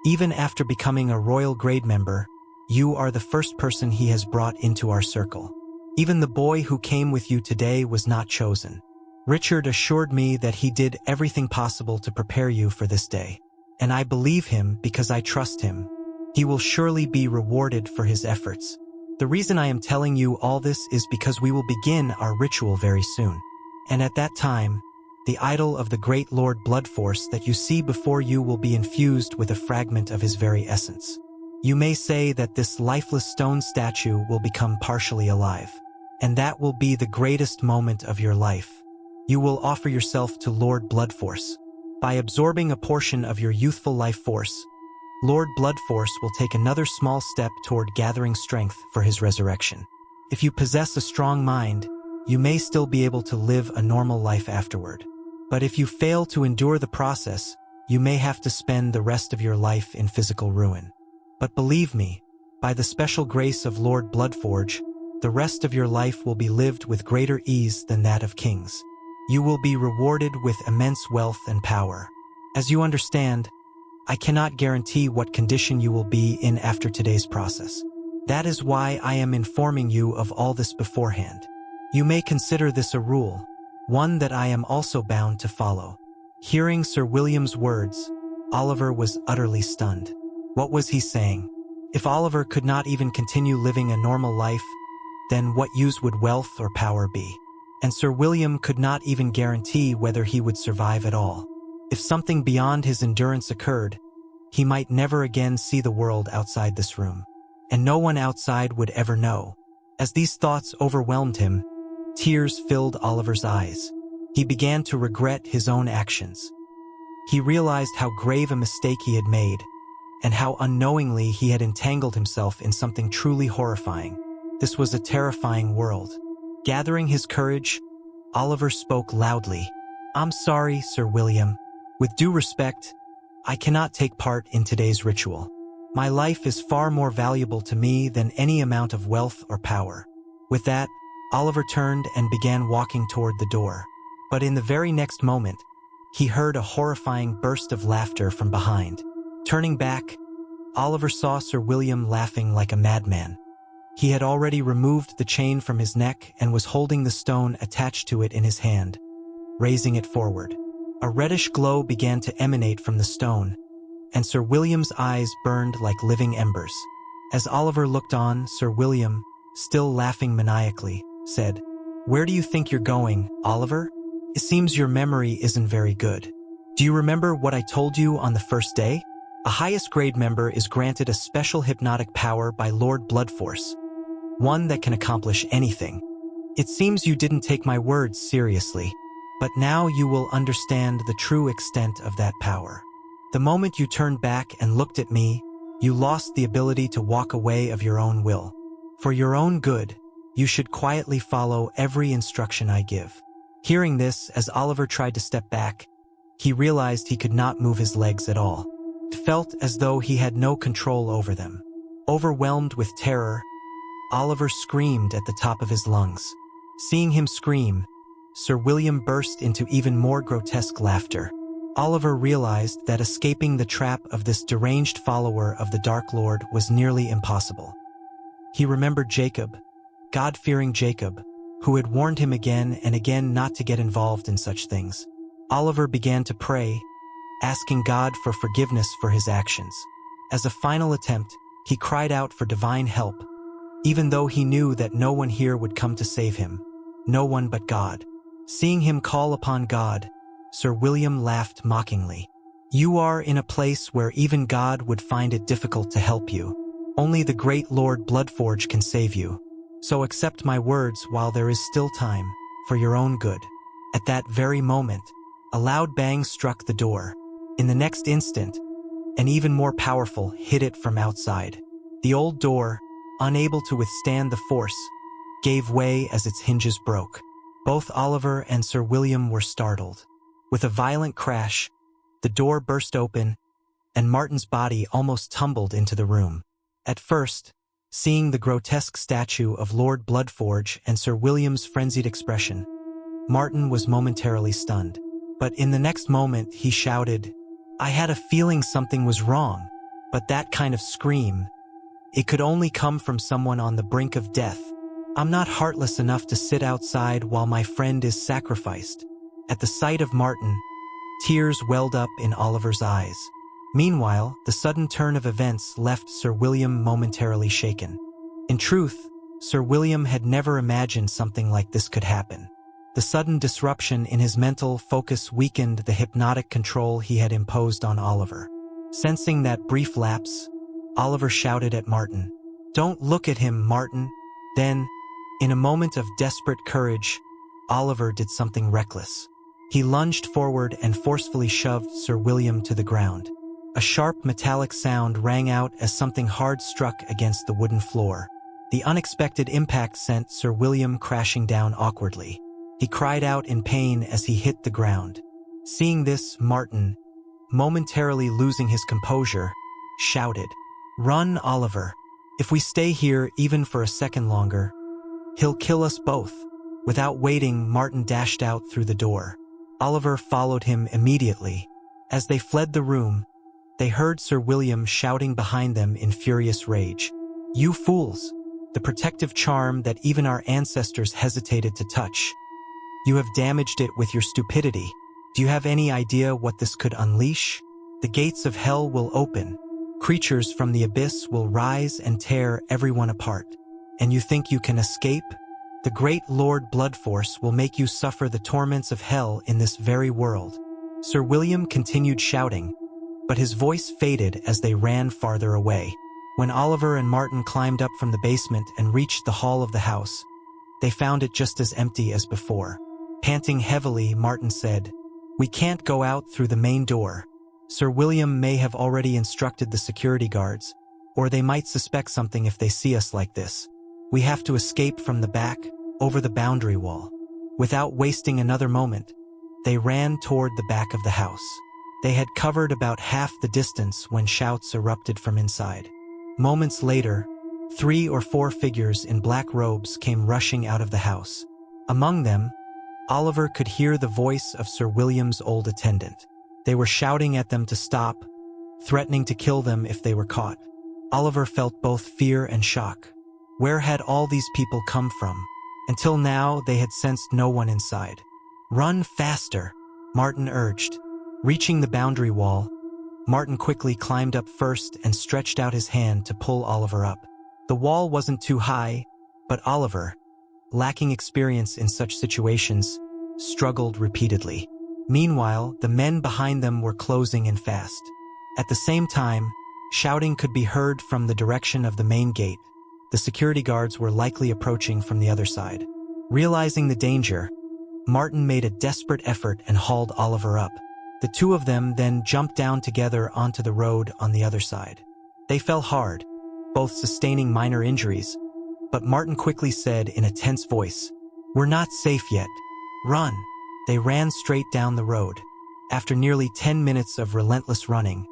Even after becoming a Royal Grade member, you are the first person he has brought into our circle. Even the boy who came with you today was not chosen. Richard assured me that he did everything possible to prepare you for this day. And I believe him because I trust him. He will surely be rewarded for his efforts. The reason I am telling you all this is because we will begin our ritual very soon. And at that time, the idol of the great Lord Bloodforce that you see before you will be infused with a fragment of his very essence. You may say that this lifeless stone statue will become partially alive. And that will be the greatest moment of your life. You will offer yourself to Lord Bloodforce. By absorbing a portion of your youthful life force, Lord Bloodforce will take another small step toward gathering strength for his resurrection. If you possess a strong mind, you may still be able to live a normal life afterward. But if you fail to endure the process, you may have to spend the rest of your life in physical ruin. But believe me, by the special grace of Lord Bloodforge, the rest of your life will be lived with greater ease than that of kings. You will be rewarded with immense wealth and power. As you understand, I cannot guarantee what condition you will be in after today's process. That is why I am informing you of all this beforehand. You may consider this a rule, one that I am also bound to follow. Hearing Sir William's words, Oliver was utterly stunned. What was he saying? If Oliver could not even continue living a normal life, then what use would wealth or power be? And Sir William could not even guarantee whether he would survive at all. If something beyond his endurance occurred, he might never again see the world outside this room. And no one outside would ever know. As these thoughts overwhelmed him, tears filled Oliver's eyes. He began to regret his own actions. He realized how grave a mistake he had made, and how unknowingly he had entangled himself in something truly horrifying. This was a terrifying world. Gathering his courage, Oliver spoke loudly. I'm sorry, Sir William. With due respect, I cannot take part in today's ritual. My life is far more valuable to me than any amount of wealth or power. With that, Oliver turned and began walking toward the door. But in the very next moment, he heard a horrifying burst of laughter from behind. Turning back, Oliver saw Sir William laughing like a madman. He had already removed the chain from his neck and was holding the stone attached to it in his hand, raising it forward. A reddish glow began to emanate from the stone, and Sir William's eyes burned like living embers. As Oliver looked on, Sir William, still laughing maniacally, said, "Where do you think you're going, Oliver? It seems your memory isn't very good. Do you remember what I told you on the first day? A highest grade member is granted a special hypnotic power by Lord Bloodforce, one that can accomplish anything. It seems you didn't take my words seriously, but now you will understand the true extent of that power. The moment you turned back and looked at me, you lost the ability to walk away of your own will. For your own good, you should quietly follow every instruction I give." Hearing this, as Oliver tried to step back, he realized he could not move his legs at all. It felt as though he had no control over them. Overwhelmed with terror, Oliver screamed at the top of his lungs. Seeing him scream, Sir William burst into even more grotesque laughter. Oliver realized that escaping the trap of this deranged follower of the Dark Lord was nearly impossible. He remembered Jacob, God-fearing Jacob, who had warned him again and again not to get involved in such things. Oliver began to pray, asking God for forgiveness for his actions. As a final attempt, he cried out for divine help, even though he knew that no one here would come to save him, no one but God. Seeing him call upon God, Sir William laughed mockingly. "You are in a place where even God would find it difficult to help you. Only the great Lord Bloodforge can save you. So accept my words while there is still time, for your own good." At that very moment, a loud bang struck the door. In the next instant, an even more powerful hit it from outside. The old door, unable to withstand the force, gave way as its hinges broke. Both Oliver and Sir William were startled. With a violent crash, the door burst open, and Martin's body almost tumbled into the room. At first, seeing the grotesque statue of Lord Bloodforge and Sir William's frenzied expression, Martin was momentarily stunned. But in the next moment, he shouted, "I had a feeling something was wrong, but that kind of scream, it could only come from someone on the brink of death. I'm not heartless enough to sit outside while my friend is sacrificed." At the sight of Martin, tears welled up in Oliver's eyes. Meanwhile, the sudden turn of events left Sir William momentarily shaken. In truth, Sir William had never imagined something like this could happen. The sudden disruption in his mental focus weakened the hypnotic control he had imposed on Oliver. Sensing that brief lapse, Oliver shouted at Martin, "Don't look at him, Martin." Then, in a moment of desperate courage, Oliver did something reckless. He lunged forward and forcefully shoved Sir William to the ground. A sharp metallic sound rang out as something hard struck against the wooden floor. The unexpected impact sent Sir William crashing down awkwardly. He cried out in pain as he hit the ground. Seeing this, Martin, momentarily losing his composure, shouted, "Run, Oliver. If we stay here even for a second longer, he'll kill us both." Without waiting, Martin dashed out through the door. Oliver followed him immediately. As they fled the room, they heard Sir William shouting behind them in furious rage, "You fools! The protective charm that even our ancestors hesitated to touch. You have damaged it with your stupidity. Do you have any idea what this could unleash? The gates of hell will open. Creatures from the abyss will rise and tear everyone apart. And you think you can escape? The great Lord Bloodforce will make you suffer the torments of hell in this very world." Sir William continued shouting, but his voice faded as they ran farther away. When Oliver and Martin climbed up from the basement and reached the hall of the house, they found it just as empty as before. Panting heavily, Martin said, "We can't go out through the main door. Sir William may have already instructed the security guards, or they might suspect something if they see us like this. We have to escape from the back, over the boundary wall." Without wasting another moment, they ran toward the back of the house. They had covered about half the distance when shouts erupted from inside. Moments later, 3 or 4 figures in black robes came rushing out of the house. Among them, Oliver could hear the voice of Sir William's old attendant. They were shouting at them to stop, threatening to kill them if they were caught. Oliver felt both fear and shock. Where had all these people come from? Until now, they had sensed no one inside. "Run faster," Martin urged. Reaching the boundary wall, Martin quickly climbed up first and stretched out his hand to pull Oliver up. The wall wasn't too high, but Oliver, lacking experience in such situations, struggled repeatedly. Meanwhile, the men behind them were closing in fast. At the same time, shouting could be heard from the direction of the main gate. The security guards were likely approaching from the other side. Realizing the danger, Martin made a desperate effort and hauled Oliver up. The two of them then jumped down together onto the road on the other side. They fell hard, both sustaining minor injuries, but Martin quickly said in a tense voice, "We're not safe yet. Run." They ran straight down the road. After nearly 10 minutes of relentless running,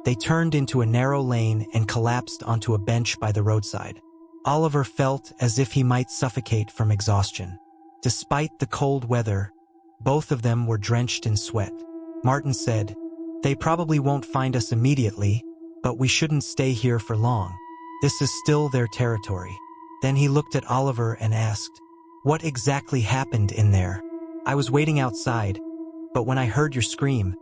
they turned into a narrow lane and collapsed onto a bench by the roadside. Oliver felt as if he might suffocate from exhaustion. Despite the cold weather, both of them were drenched in sweat. Martin said, "They probably won't find us immediately, but we shouldn't stay here for long. This is still their territory." Then he looked at Oliver and asked, "What exactly happened in there?" "I was waiting outside, but when I heard your scream,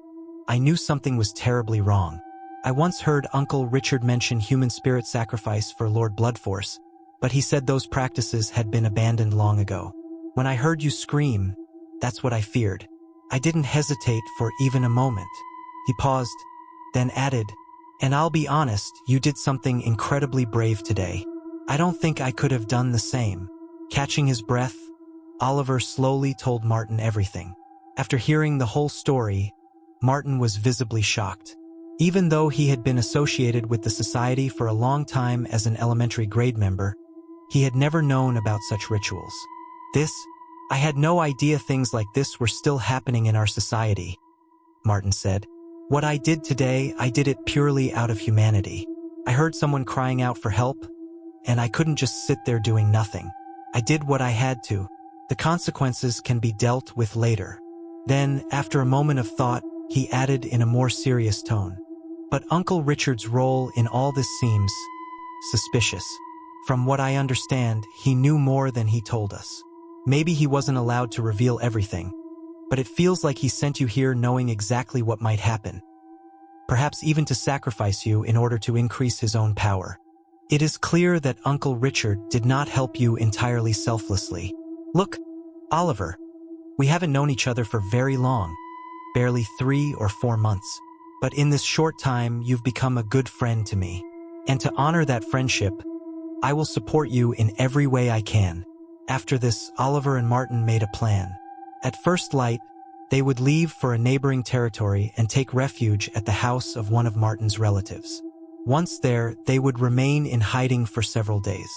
I knew something was terribly wrong. I once heard Uncle Richard mention human spirit sacrifice for Lord Bloodforce, but he said those practices had been abandoned long ago. When I heard you scream, that's what I feared. I didn't hesitate for even a moment." He paused, then added, "And I'll be honest, you did something incredibly brave today. I don't think I could have done the same." Catching his breath, Oliver slowly told Martin everything. After hearing the whole story, Martin was visibly shocked. Even though he had been associated with the society for a long time as an elementary grade member, he had never known about such rituals. I had no idea things like this were still happening in our society, Martin said. What I did today, I did it purely out of humanity. I heard someone crying out for help, and I couldn't just sit there doing nothing. I did what I had to. The consequences can be dealt with later. Then, after a moment of thought, he added in a more serious tone. But Uncle Richard's role in all this seems suspicious. From what I understand, he knew more than he told us. Maybe he wasn't allowed to reveal everything, but it feels like he sent you here knowing exactly what might happen. Perhaps even to sacrifice you in order to increase his own power. It is clear that Uncle Richard did not help you entirely selflessly. Look, Oliver, we haven't known each other for very long, barely 3 or 4 months. But in this short time, you've become a good friend to me. And to honor that friendship, I will support you in every way I can. After this, Oliver and Martin made a plan. At first light, they would leave for a neighboring territory and take refuge at the house of one of Martin's relatives. Once there, they would remain in hiding for several days.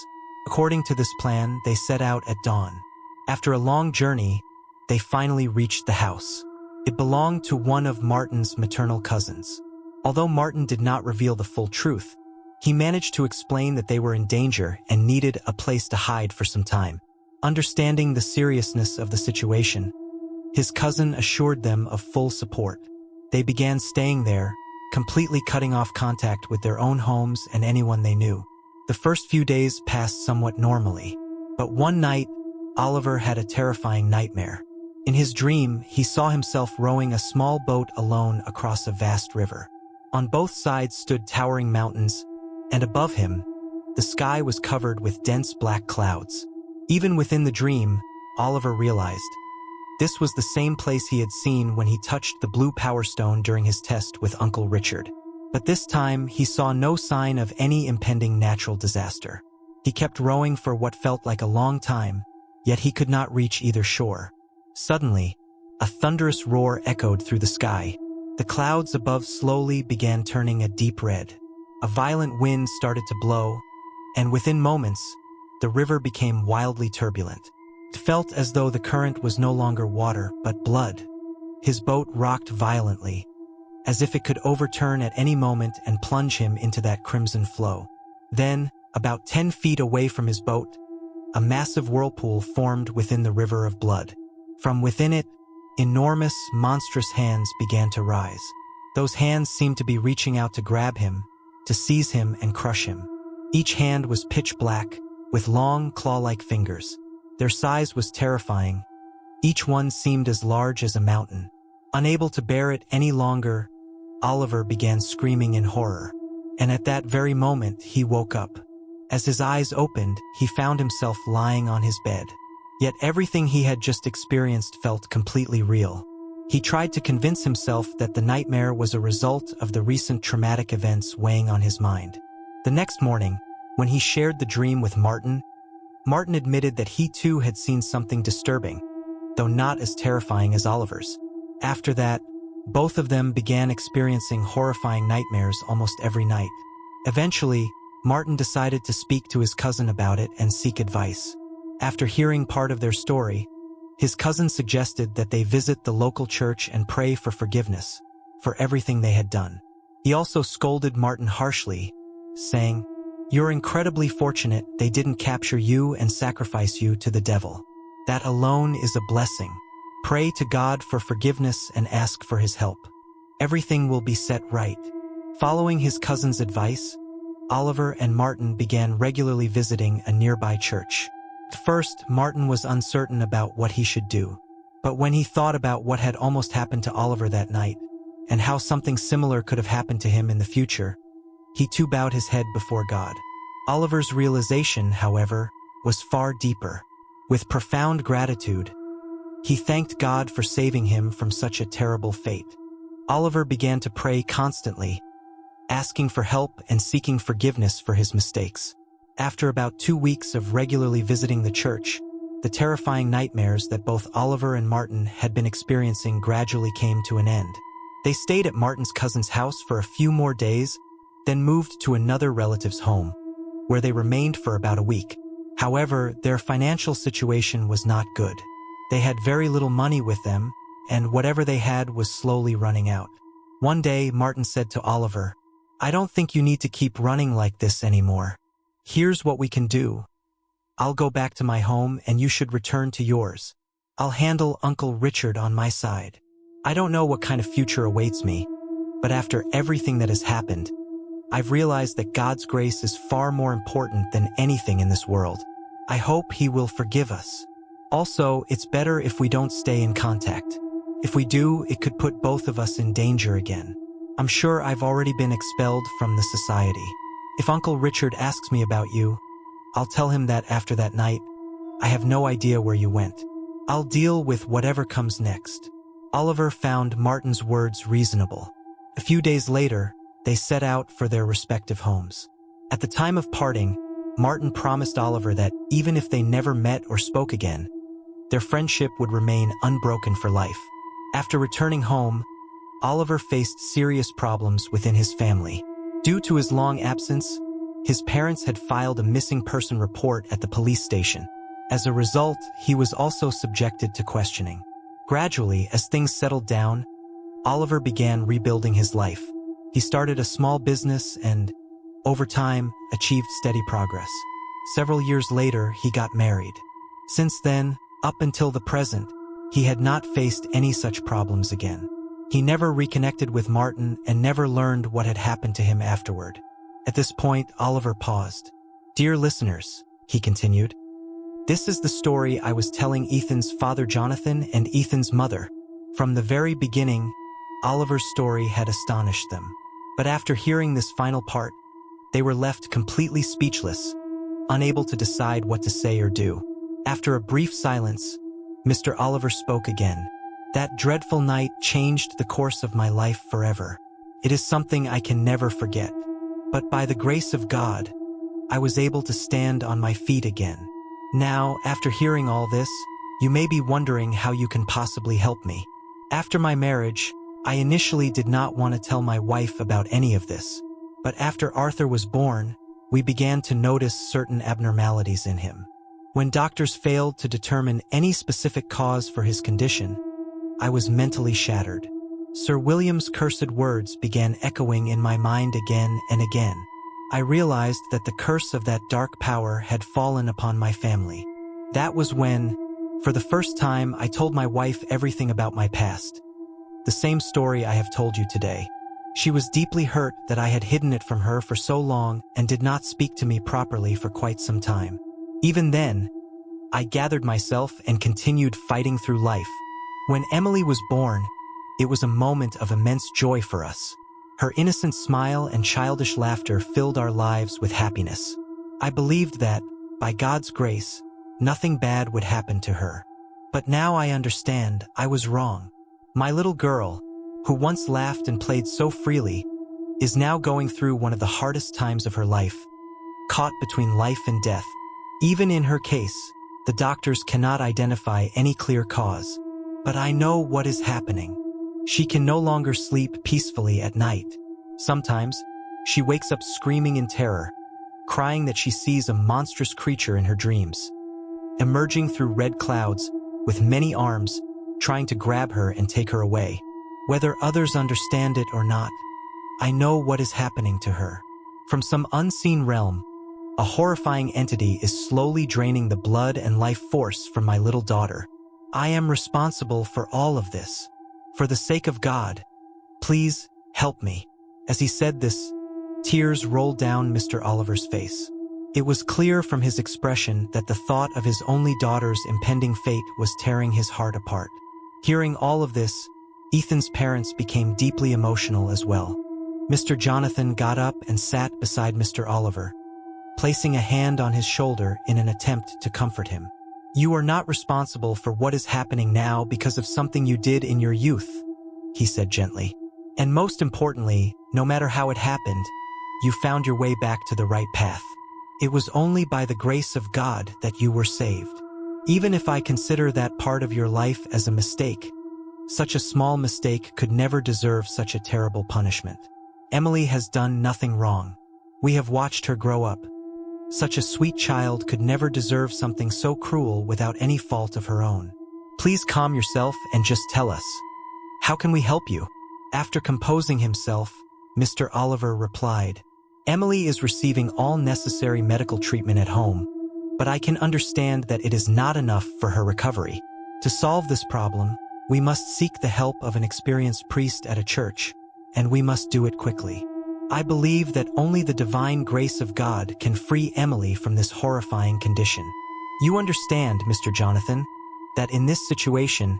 According to this plan, they set out at dawn. After a long journey, they finally reached the house. It belonged to one of Martin's maternal cousins. Although Martin did not reveal the full truth, he managed to explain that they were in danger and needed a place to hide for some time. Understanding the seriousness of the situation, his cousin assured them of full support. They began staying there, completely cutting off contact with their own homes and anyone they knew. The first few days passed somewhat normally, but one night, Oliver had a terrifying nightmare. In his dream, he saw himself rowing a small boat alone across a vast river. On both sides stood towering mountains, and above him, the sky was covered with dense black clouds. Even within the dream, Oliver realized this was the same place he had seen when he touched the blue power stone during his test with Uncle Richard. But this time, he saw no sign of any impending natural disaster. He kept rowing for what felt like a long time, yet he could not reach either shore. Suddenly, a thunderous roar echoed through the sky. The clouds above slowly began turning a deep red. A violent wind started to blow, and within moments, the river became wildly turbulent. It felt as though the current was no longer water, but blood. His boat rocked violently, as if it could overturn at any moment and plunge him into that crimson flow. Then, about 10 feet away from his boat, a massive whirlpool formed within the river of blood. From within it, enormous, monstrous hands began to rise. Those hands seemed to be reaching out to grab him, to seize him and crush him. Each hand was pitch black, with long, claw-like fingers. Their size was terrifying. Each one seemed as large as a mountain. Unable to bear it any longer, Oliver began screaming in horror. And at that very moment, he woke up. As his eyes opened, he found himself lying on his bed. Yet everything he had just experienced felt completely real. He tried to convince himself that the nightmare was a result of the recent traumatic events weighing on his mind. The next morning, when he shared the dream with Martin admitted that he too had seen something disturbing, though not as terrifying as Oliver's. After that, both of them began experiencing horrifying nightmares almost every night. Eventually, Martin decided to speak to his cousin about it and seek advice. After hearing part of their story, his cousin suggested that they visit the local church and pray for forgiveness for everything they had done. He also scolded Martin harshly, saying, "You're incredibly fortunate they didn't capture you and sacrifice you to the devil. That alone is a blessing. Pray to God for forgiveness and ask for his help. Everything will be set right." Following his cousin's advice, Oliver and Martin began regularly visiting a nearby church. At first, Martin was uncertain about what he should do. But when he thought about what had almost happened to Oliver that night, and how something similar could have happened to him in the future, he too bowed his head before God. Oliver's realization, however, was far deeper. With profound gratitude, he thanked God for saving him from such a terrible fate. Oliver began to pray constantly, asking for help and seeking forgiveness for his mistakes. After about 2 weeks of regularly visiting the church, the terrifying nightmares that both Oliver and Martin had been experiencing gradually came to an end. They stayed at Martin's cousin's house for a few more days, then moved to another relative's home, where they remained for about a week. However, their financial situation was not good. They had very little money with them, and whatever they had was slowly running out. One day, Martin said to Oliver, "I don't think you need to keep running like this anymore. Here's what we can do. I'll go back to my home and you should return to yours. I'll handle Uncle Richard on my side. I don't know what kind of future awaits me, but after everything that has happened, I've realized that God's grace is far more important than anything in this world. I hope He will forgive us. Also, it's better if we don't stay in contact. If we do, it could put both of us in danger again. I'm sure I've already been expelled from the society. If Uncle Richard asks me about you, I'll tell him that after that night, I have no idea where you went. I'll deal with whatever comes next." Oliver found Martin's words reasonable. A few days later, they set out for their respective homes. At the time of parting, Martin promised Oliver that even if they never met or spoke again, their friendship would remain unbroken for life. After returning home, Oliver faced serious problems within his family. Due to his long absence, his parents had filed a missing person report at the police station. As a result, he was also subjected to questioning. Gradually, as things settled down, Oliver began rebuilding his life. He started a small business and, over time, achieved steady progress. Several years later, he got married. Since then, up until the present, he had not faced any such problems again. He never reconnected with Martin and never learned what had happened to him afterward. At this point, Oliver paused. "Dear listeners," he continued, "this is the story I was telling Ethan's father Jonathan and Ethan's mother. From the very beginning, Oliver's story had astonished them. But after hearing this final part, they were left completely speechless, unable to decide what to say or do. After a brief silence, Mr. Oliver spoke again. That dreadful night changed the course of my life forever. It is something I can never forget. But by the grace of God, I was able to stand on my feet again. Now, after hearing all this, you may be wondering how you can possibly help me. After my marriage, I initially did not want to tell my wife about any of this. But after Arthur was born, we began to notice certain abnormalities in him. When doctors failed to determine any specific cause for his condition, I was mentally shattered. Sir William's cursed words began echoing in my mind again and again. I realized that the curse of that dark power had fallen upon my family. That was when, for the first time, I told my wife everything about my past. The same story I have told you today. She was deeply hurt that I had hidden it from her for so long and did not speak to me properly for quite some time. Even then, I gathered myself and continued fighting through life. When Emily was born, it was a moment of immense joy for us. Her innocent smile and childish laughter filled our lives with happiness. I believed that, by God's grace, nothing bad would happen to her. But now I understand I was wrong. My little girl, who once laughed and played so freely, is now going through one of the hardest times of her life, caught between life and death. Even in her case, the doctors cannot identify any clear cause. But I know what is happening. She can no longer sleep peacefully at night. Sometimes, she wakes up screaming in terror, crying that she sees a monstrous creature in her dreams, emerging through red clouds, with many arms, trying to grab her and take her away. Whether others understand it or not, I know what is happening to her. From some unseen realm, a horrifying entity is slowly draining the blood and life force from my little daughter. I am responsible for all of this. For the sake of God, please help me." As he said this, tears rolled down Mr. Oliver's face. It was clear from his expression that the thought of his only daughter's impending fate was tearing his heart apart. Hearing all of this, Ethan's parents became deeply emotional as well. Mr. Jonathan got up and sat beside Mr. Oliver, placing a hand on his shoulder in an attempt to comfort him. "You are not responsible for what is happening now because of something you did in your youth," he said gently. "And most importantly, no matter how it happened, you found your way back to the right path. It was only by the grace of God that you were saved. Even if I consider that part of your life as a mistake, Such a small mistake could never deserve such a terrible punishment. Emily has done nothing wrong. We have watched her grow up. Such a sweet child could never deserve something so cruel without any fault of her own. Please calm yourself and just tell us. How can we help you? After composing himself, Mr. Oliver replied, Emily is receiving all necessary medical treatment at home, but I can understand that it is not enough for her recovery. To solve this problem, we must seek the help of an experienced priest at a church, and we must do it quickly. I believe that only the divine grace of God can free Emily from this horrifying condition. You understand, Mr. Jonathan, that in this situation,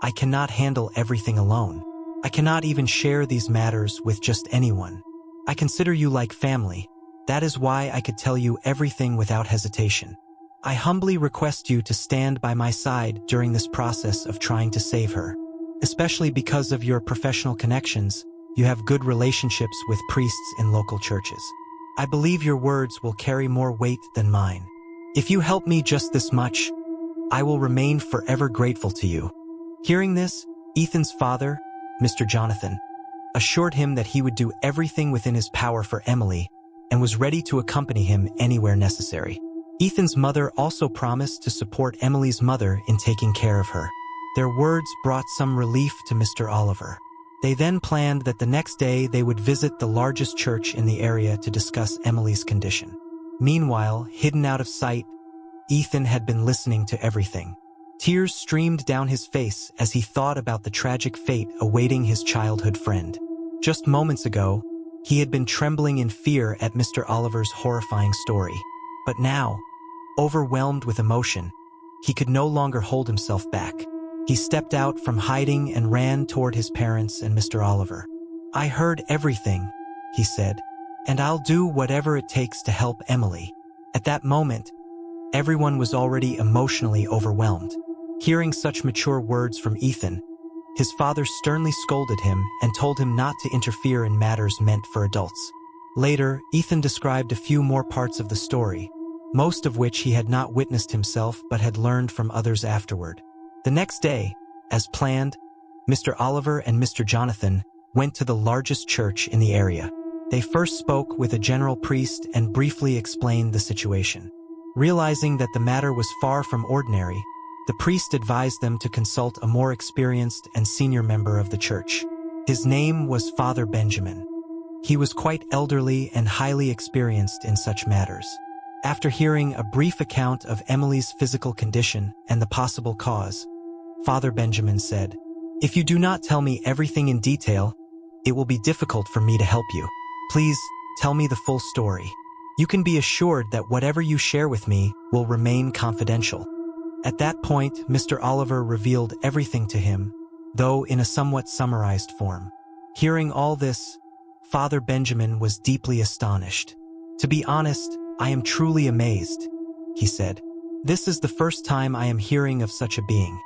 I cannot handle everything alone. I cannot even share these matters with just anyone. I consider you like family. That is why I could tell you everything without hesitation. I humbly request you to stand by my side during this process of trying to save her. Especially because of your professional connections, you have good relationships with priests in local churches. I believe your words will carry more weight than mine. If you help me just this much, I will remain forever grateful to you. Hearing this, Ethan's father, Mr. Jonathan, assured him that he would do everything within his power for Emily and was ready to accompany him anywhere necessary. Ethan's mother also promised to support Emily's mother in taking care of her. Their words brought some relief to Mr. Oliver. They then planned that the next day they would visit the largest church in the area to discuss Emily's condition. Meanwhile, hidden out of sight, Ethan had been listening to everything. Tears streamed down his face as he thought about the tragic fate awaiting his childhood friend. Just moments ago, he had been trembling in fear at Mr. Oliver's horrifying story. But now, overwhelmed with emotion, he could no longer hold himself back. He stepped out from hiding and ran toward his parents and Mr. Oliver. I heard everything, he said, and I'll do whatever it takes to help Emily. At that moment, everyone was already emotionally overwhelmed. Hearing such mature words from Ethan, his father sternly scolded him and told him not to interfere in matters meant for adults. Later, Ethan described a few more parts of the story, most of which he had not witnessed himself but had learned from others afterward. The next day, as planned, Mr. Oliver and Mr. Jonathan went to the largest church in the area. They first spoke with a general priest and briefly explained the situation. Realizing that the matter was far from ordinary, the priest advised them to consult a more experienced and senior member of the church. His name was Father Benjamin. He was quite elderly and highly experienced in such matters. After hearing a brief account of Emily's physical condition and the possible cause, Father Benjamin said, "If you do not tell me everything in detail, it will be difficult for me to help you. Please, tell me the full story. You can be assured that whatever you share with me will remain confidential." At that point, Mr. Oliver revealed everything to him, though in a somewhat summarized form. Hearing all this, Father Benjamin was deeply astonished. "To be honest, I am truly amazed," he said. "This is the first time I am hearing of such a being.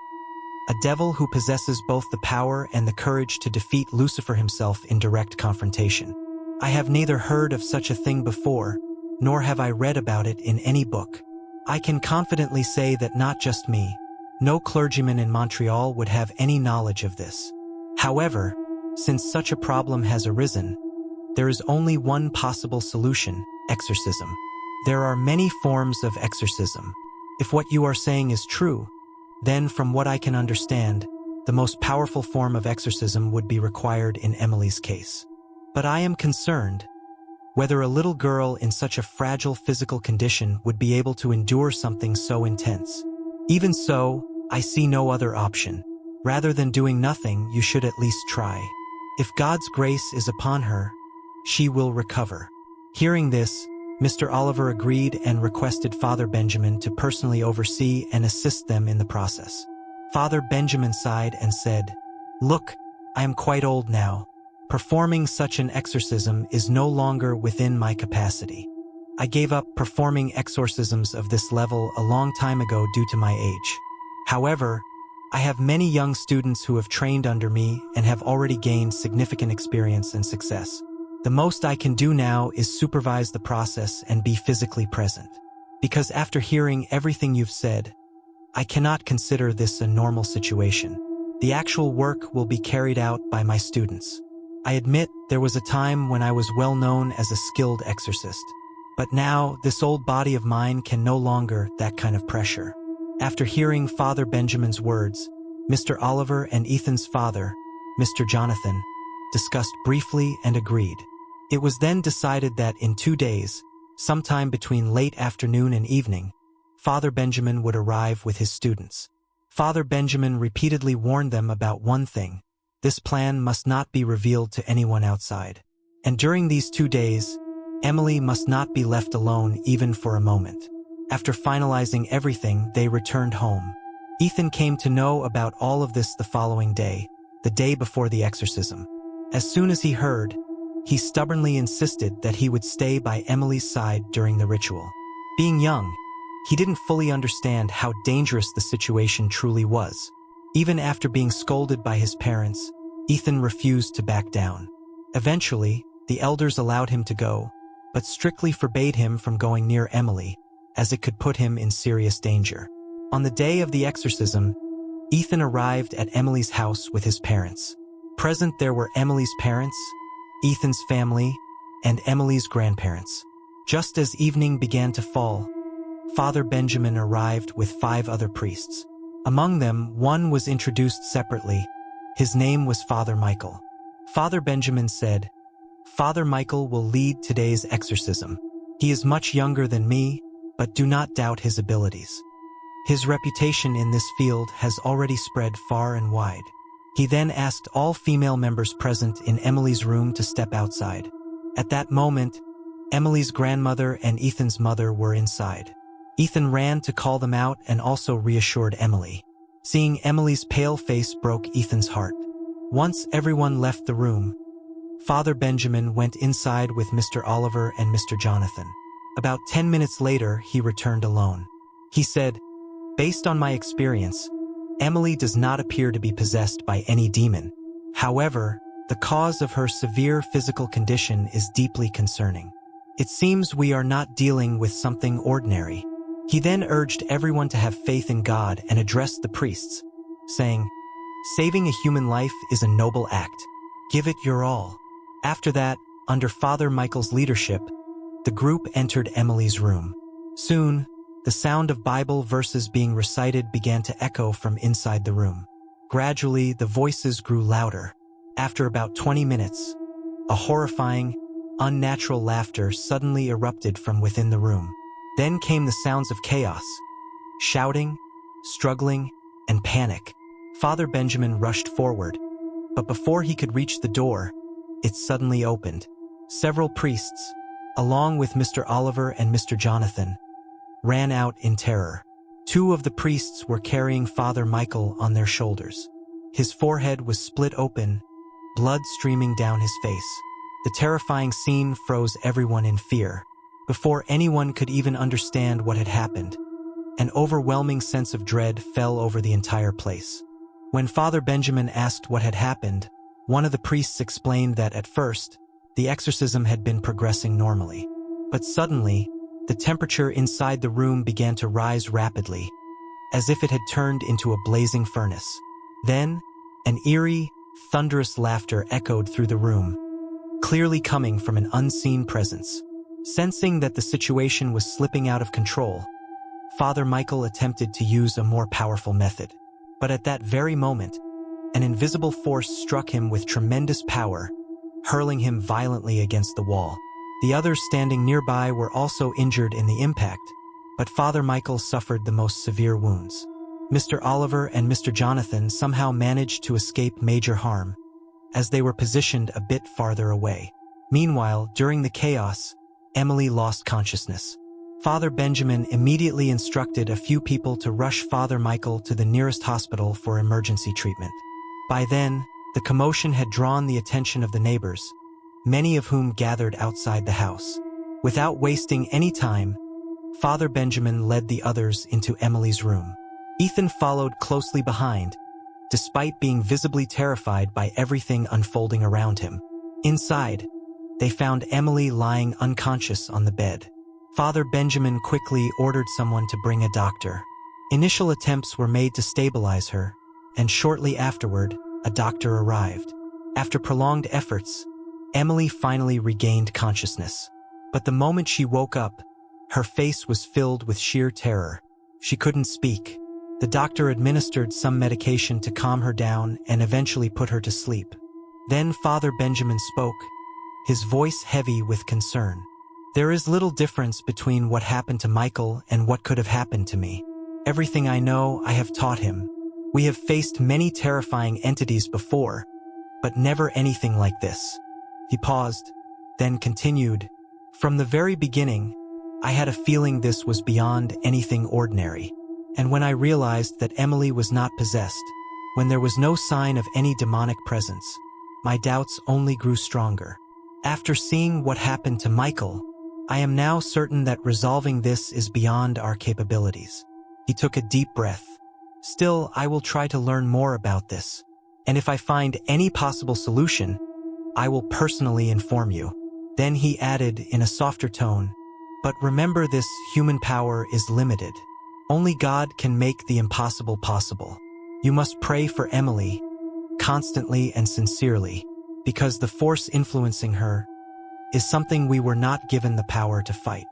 A devil who possesses both the power and the courage to defeat Lucifer himself in direct confrontation. I have neither heard of such a thing before, nor have I read about it in any book. I can confidently say that not just me, no clergyman in Montreal would have any knowledge of this. However, since such a problem has arisen, there is only one possible solution: exorcism. There are many forms of exorcism. If what you are saying is true, then from what I can understand, the most powerful form of exorcism would be required in Emily's case. But I am concerned whether a little girl in such a fragile physical condition would be able to endure something so intense. Even so, I see no other option. Rather than doing nothing, you should at least try. If God's grace is upon her, she will recover." Hearing this, Mr. Oliver agreed and requested Father Benjamin to personally oversee and assist them in the process. Father Benjamin sighed and said, "Look, I am quite old now. Performing such an exorcism is no longer within my capacity. I gave up performing exorcisms of this level a long time ago due to my age. However, I have many young students who have trained under me and have already gained significant experience and success. The most I can do now is supervise the process and be physically present. Because after hearing everything you've said, I cannot consider this a normal situation. The actual work will be carried out by my students. I admit there was a time when I was well known as a skilled exorcist. But now, this old body of mine can no longer that kind of pressure. After hearing Father Benjamin's words, Mr. Oliver and Ethan's father, Mr. Jonathan, discussed briefly and agreed. It was then decided that in 2 days, sometime between late afternoon and evening, Father Benjamin would arrive with his students. Father Benjamin repeatedly warned them about one thing: this plan must not be revealed to anyone outside. And during these 2 days, Emily must not be left alone even for a moment. After finalizing everything, they returned home. Ethan came to know about all of this the following day, the day before the exorcism. As soon as he heard, he stubbornly insisted that he would stay by Emily's side during the ritual. Being young, he didn't fully understand how dangerous the situation truly was. Even after being scolded by his parents, Ethan refused to back down. Eventually, the elders allowed him to go, but strictly forbade him from going near Emily, as it could put him in serious danger. On the day of the exorcism, Ethan arrived at Emily's house with his parents. Present there were Emily's parents, Ethan's family, and Emily's grandparents. Just as evening began to fall, Father Benjamin arrived with 5 other priests. Among them, one was introduced separately. His name was Father Michael. Father Benjamin said, "Father Michael will lead today's exorcism. He is much younger than me, but do not doubt his abilities. His reputation in this field has already spread far and wide." He then asked all female members present in Emily's room to step outside. At that moment, Emily's grandmother and Ethan's mother were inside. Ethan ran to call them out and also reassured Emily. Seeing Emily's pale face broke Ethan's heart. Once everyone left the room, Father Benjamin went inside with Mr. Oliver and Mr. Jonathan. About 10 minutes later, he returned alone. He said, "Based on my experience, Emily does not appear to be possessed by any demon. However, the cause of her severe physical condition is deeply concerning. It seems we are not dealing with something ordinary." He then urged everyone to have faith in God and addressed the priests, saying, "Saving a human life is a noble act. Give it your all." After that, under Father Michael's leadership, the group entered Emily's room. Soon, the sound of Bible verses being recited began to echo from inside the room. Gradually, the voices grew louder. After about 20 minutes, a horrifying, unnatural laughter suddenly erupted from within the room. Then came the sounds of chaos, shouting, struggling, and panic. Father Benjamin rushed forward, but before he could reach the door, it suddenly opened. Several priests, along with Mr. Oliver and Mr. Jonathan, ran out in terror. 2 of the priests were carrying Father Michael on their shoulders. His forehead was split open, blood streaming down his face. The terrifying scene froze everyone in fear. Before anyone could even understand what had happened, an overwhelming sense of dread fell over the entire place. When Father Benjamin asked what had happened, one of the priests explained that at first, the exorcism had been progressing normally. But suddenly, the temperature inside the room began to rise rapidly, as if it had turned into a blazing furnace. Then, an eerie, thunderous laughter echoed through the room, clearly coming from an unseen presence. Sensing that the situation was slipping out of control, Father Michael attempted to use a more powerful method. But at that very moment, an invisible force struck him with tremendous power, hurling him violently against the wall. The others standing nearby were also injured in the impact, but Father Michael suffered the most severe wounds. Mr. Oliver and Mr. Jonathan somehow managed to escape major harm, as they were positioned a bit farther away. Meanwhile, during the chaos, Emily lost consciousness. Father Benjamin immediately instructed a few people to rush Father Michael to the nearest hospital for emergency treatment. By then, the commotion had drawn the attention of the neighbors, many of whom gathered outside the house. Without wasting any time, Father Benjamin led the others into Emily's room. Ethan followed closely behind, despite being visibly terrified by everything unfolding around him. Inside, they found Emily lying unconscious on the bed. Father Benjamin quickly ordered someone to bring a doctor. Initial attempts were made to stabilize her, and shortly afterward, a doctor arrived. After prolonged efforts, Emily finally regained consciousness. But the moment she woke up, her face was filled with sheer terror. She couldn't speak. The doctor administered some medication to calm her down and eventually put her to sleep. Then Father Benjamin spoke, his voice heavy with concern. There is little difference between what happened to Michael and what could have happened to me. Everything I know, I have taught him. We have faced many terrifying entities before, but never anything like this. He paused, then continued, From the very beginning, I had a feeling this was beyond anything ordinary. And when I realized that Emily was not possessed, when there was no sign of any demonic presence, my doubts only grew stronger. After seeing what happened to Michael, I am now certain that resolving this is beyond our capabilities. He took a deep breath. Still, I will try to learn more about this. And if I find any possible solution, I will personally inform you. Then he added in a softer tone, But remember, this human power is limited. Only God can make the impossible possible. You must pray for Emily, constantly and sincerely, because the force influencing her is something we were not given the power to fight.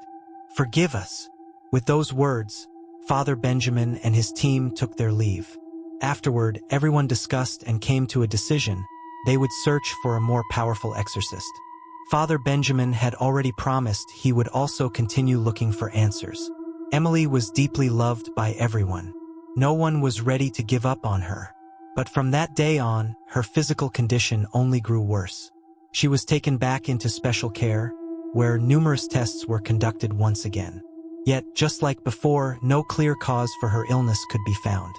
Forgive us. With those words, Father Benjamin and his team took their leave. Afterward, everyone discussed and came to a decision. They would search for a more powerful exorcist. Father Benjamin had already promised he would also continue looking for answers. Emily was deeply loved by everyone. No one was ready to give up on her. But from that day on, her physical condition only grew worse. She was taken back into special care, where numerous tests were conducted once again. Yet, just like before, no clear cause for her illness could be found.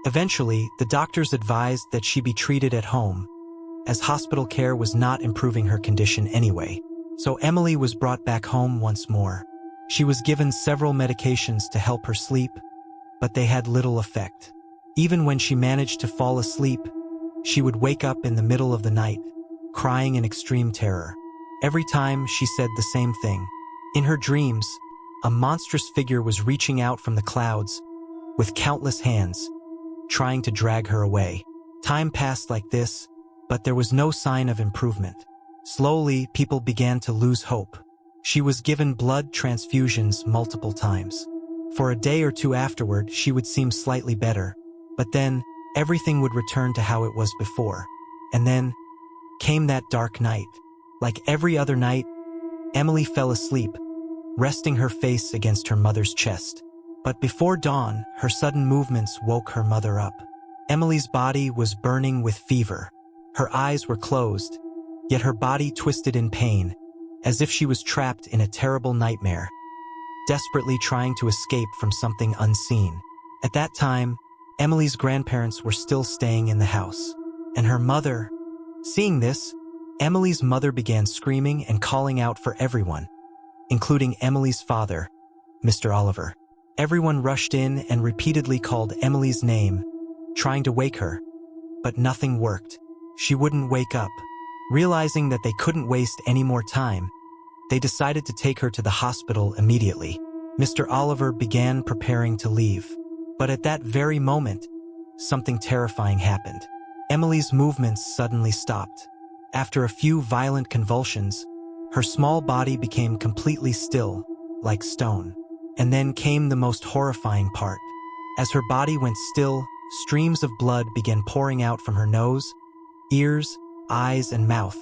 Eventually, the doctors advised that she be treated at home, as hospital care was not improving her condition anyway. So Emily was brought back home once more. She was given several medications to help her sleep, but they had little effect. Even when she managed to fall asleep, she would wake up in the middle of the night, crying in extreme terror. Every time she said the same thing. In her dreams, a monstrous figure was reaching out from the clouds, with countless hands, trying to drag her away. Time passed like this, but there was no sign of improvement. Slowly, people began to lose hope. She was given blood transfusions multiple times. For a day or two afterward, she would seem slightly better, but then everything would return to how it was before. And then came that dark night. Like every other night, Emily fell asleep, resting her face against her mother's chest. But before dawn, her sudden movements woke her mother up. Emily's body was burning with fever. Her eyes were closed, yet her body twisted in pain, as if she was trapped in a terrible nightmare, desperately trying to escape from something unseen. At that time, Emily's grandparents were still staying in the house, and her mother. Seeing this, Emily's mother began screaming and calling out for everyone, including Emily's father, Mr. Oliver. Everyone rushed in and repeatedly called Emily's name, trying to wake her, but nothing worked. She wouldn't wake up. Realizing that they couldn't waste any more time, they decided to take her to the hospital immediately. Mr. Oliver began preparing to leave. But at that very moment, something terrifying happened. Emily's movements suddenly stopped. After a few violent convulsions, her small body became completely still, like stone. And then came the most horrifying part. As her body went still, streams of blood began pouring out from her nose, ears, eyes, and mouth,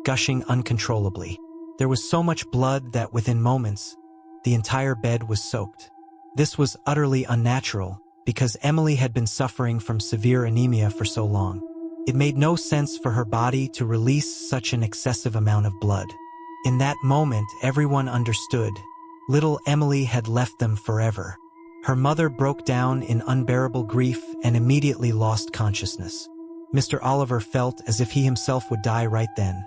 gushing uncontrollably. There was so much blood that within moments, the entire bed was soaked. This was utterly unnatural because Emily had been suffering from severe anemia for so long. It made no sense for her body to release such an excessive amount of blood. In that moment, everyone understood. Little Emily had left them forever. Her mother broke down in unbearable grief and immediately lost consciousness. Mr. Oliver felt as if he himself would die right then.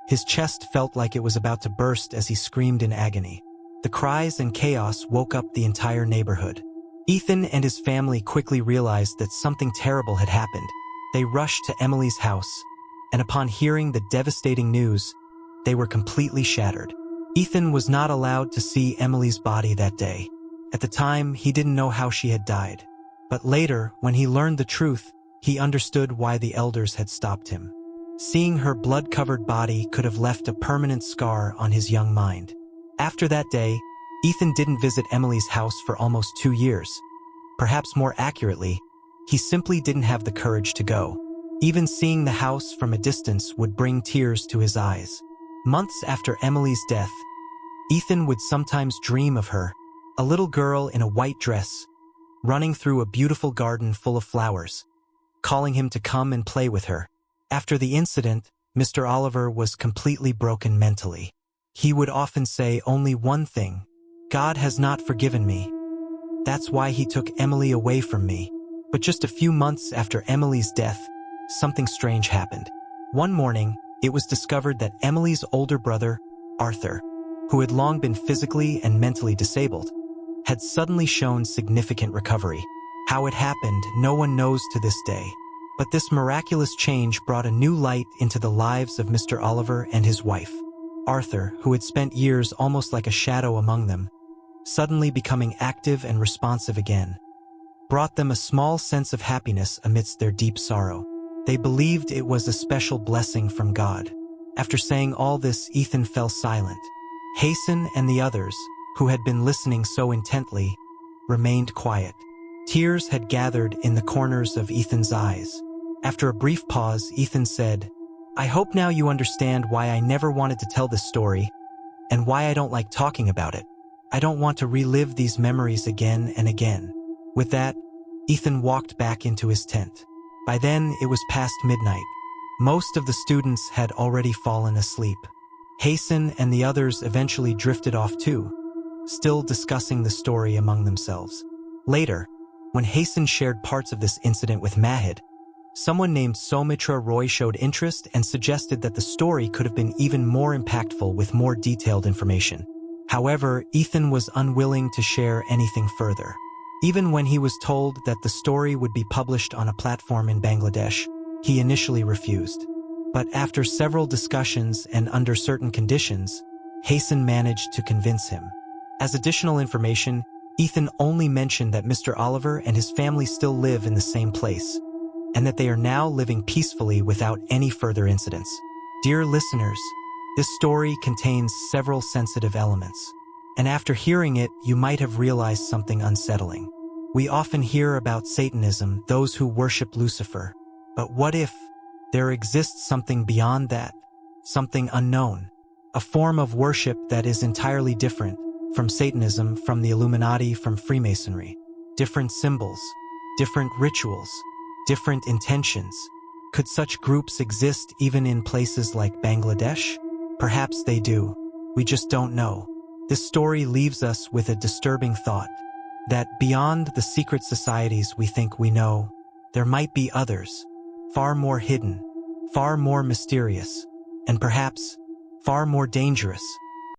His chest felt like it was about to burst as he screamed in agony. The cries and chaos woke up the entire neighborhood. Ethan and his family quickly realized that something terrible had happened. They rushed to Emily's house, and upon hearing the devastating news, they were completely shattered. Ethan was not allowed to see Emily's body that day. At the time, he didn't know how she had died. But later, when he learned the truth, he understood why the elders had stopped him. Seeing her blood-covered body could have left a permanent scar on his young mind. After that day, Ethan didn't visit Emily's house for almost 2 years. Perhaps more accurately, he simply didn't have the courage to go. Even seeing the house from a distance would bring tears to his eyes. Months after Emily's death, Ethan would sometimes dream of her, a little girl in a white dress, running through a beautiful garden full of flowers, calling him to come and play with her. After the incident, Mr. Oliver was completely broken mentally. He would often say only one thing: "God has not forgiven me. That's why he took Emily away from me." But just a few months after Emily's death, something strange happened. One morning, it was discovered that Emily's older brother, Arthur, who had long been physically and mentally disabled, had suddenly shown significant recovery. How it happened, no one knows to this day. But this miraculous change brought a new light into the lives of Mr. Oliver and his wife. Arthur, who had spent years almost like a shadow among them, suddenly becoming active and responsive again, brought them a small sense of happiness amidst their deep sorrow. They believed it was a special blessing from God. After saying all this, Ethan fell silent. Hasten and the others, who had been listening so intently, remained quiet. Tears had gathered in the corners of Ethan's eyes. After a brief pause, Ethan said, "I hope now you understand why I never wanted to tell this story, and why I don't like talking about it. I don't want to relive these memories again and again." With that, Ethan walked back into his tent. By then, it was past midnight. Most of the students had already fallen asleep. Hasten and the others eventually drifted off too, still discussing the story among themselves. Later, when Hasten shared parts of this incident with Mahid, someone named Soumitra Roy showed interest and suggested that the story could have been even more impactful with more detailed information. However, Ethan was unwilling to share anything further. Even when he was told that the story would be published on a platform in Bangladesh, he initially refused. But after several discussions and under certain conditions, Hasten managed to convince him. As additional information, Ethan only mentioned that Mr. Oliver and his family still live in the same place, and that they are now living peacefully without any further incidents. Dear listeners, this story contains several sensitive elements, and after hearing it, you might have realized something unsettling. We often hear about Satanism, those who worship Lucifer. But what if there exists something beyond that, something unknown, a form of worship that is entirely different from Satanism, from the Illuminati, from Freemasonry? Different symbols, different rituals, different intentions. Could such groups exist even in places like Bangladesh? Perhaps they do. We just don't know. This story leaves us with a disturbing thought, that beyond the secret societies we think we know, there might be others, far more hidden, far more mysterious, and perhaps far more dangerous.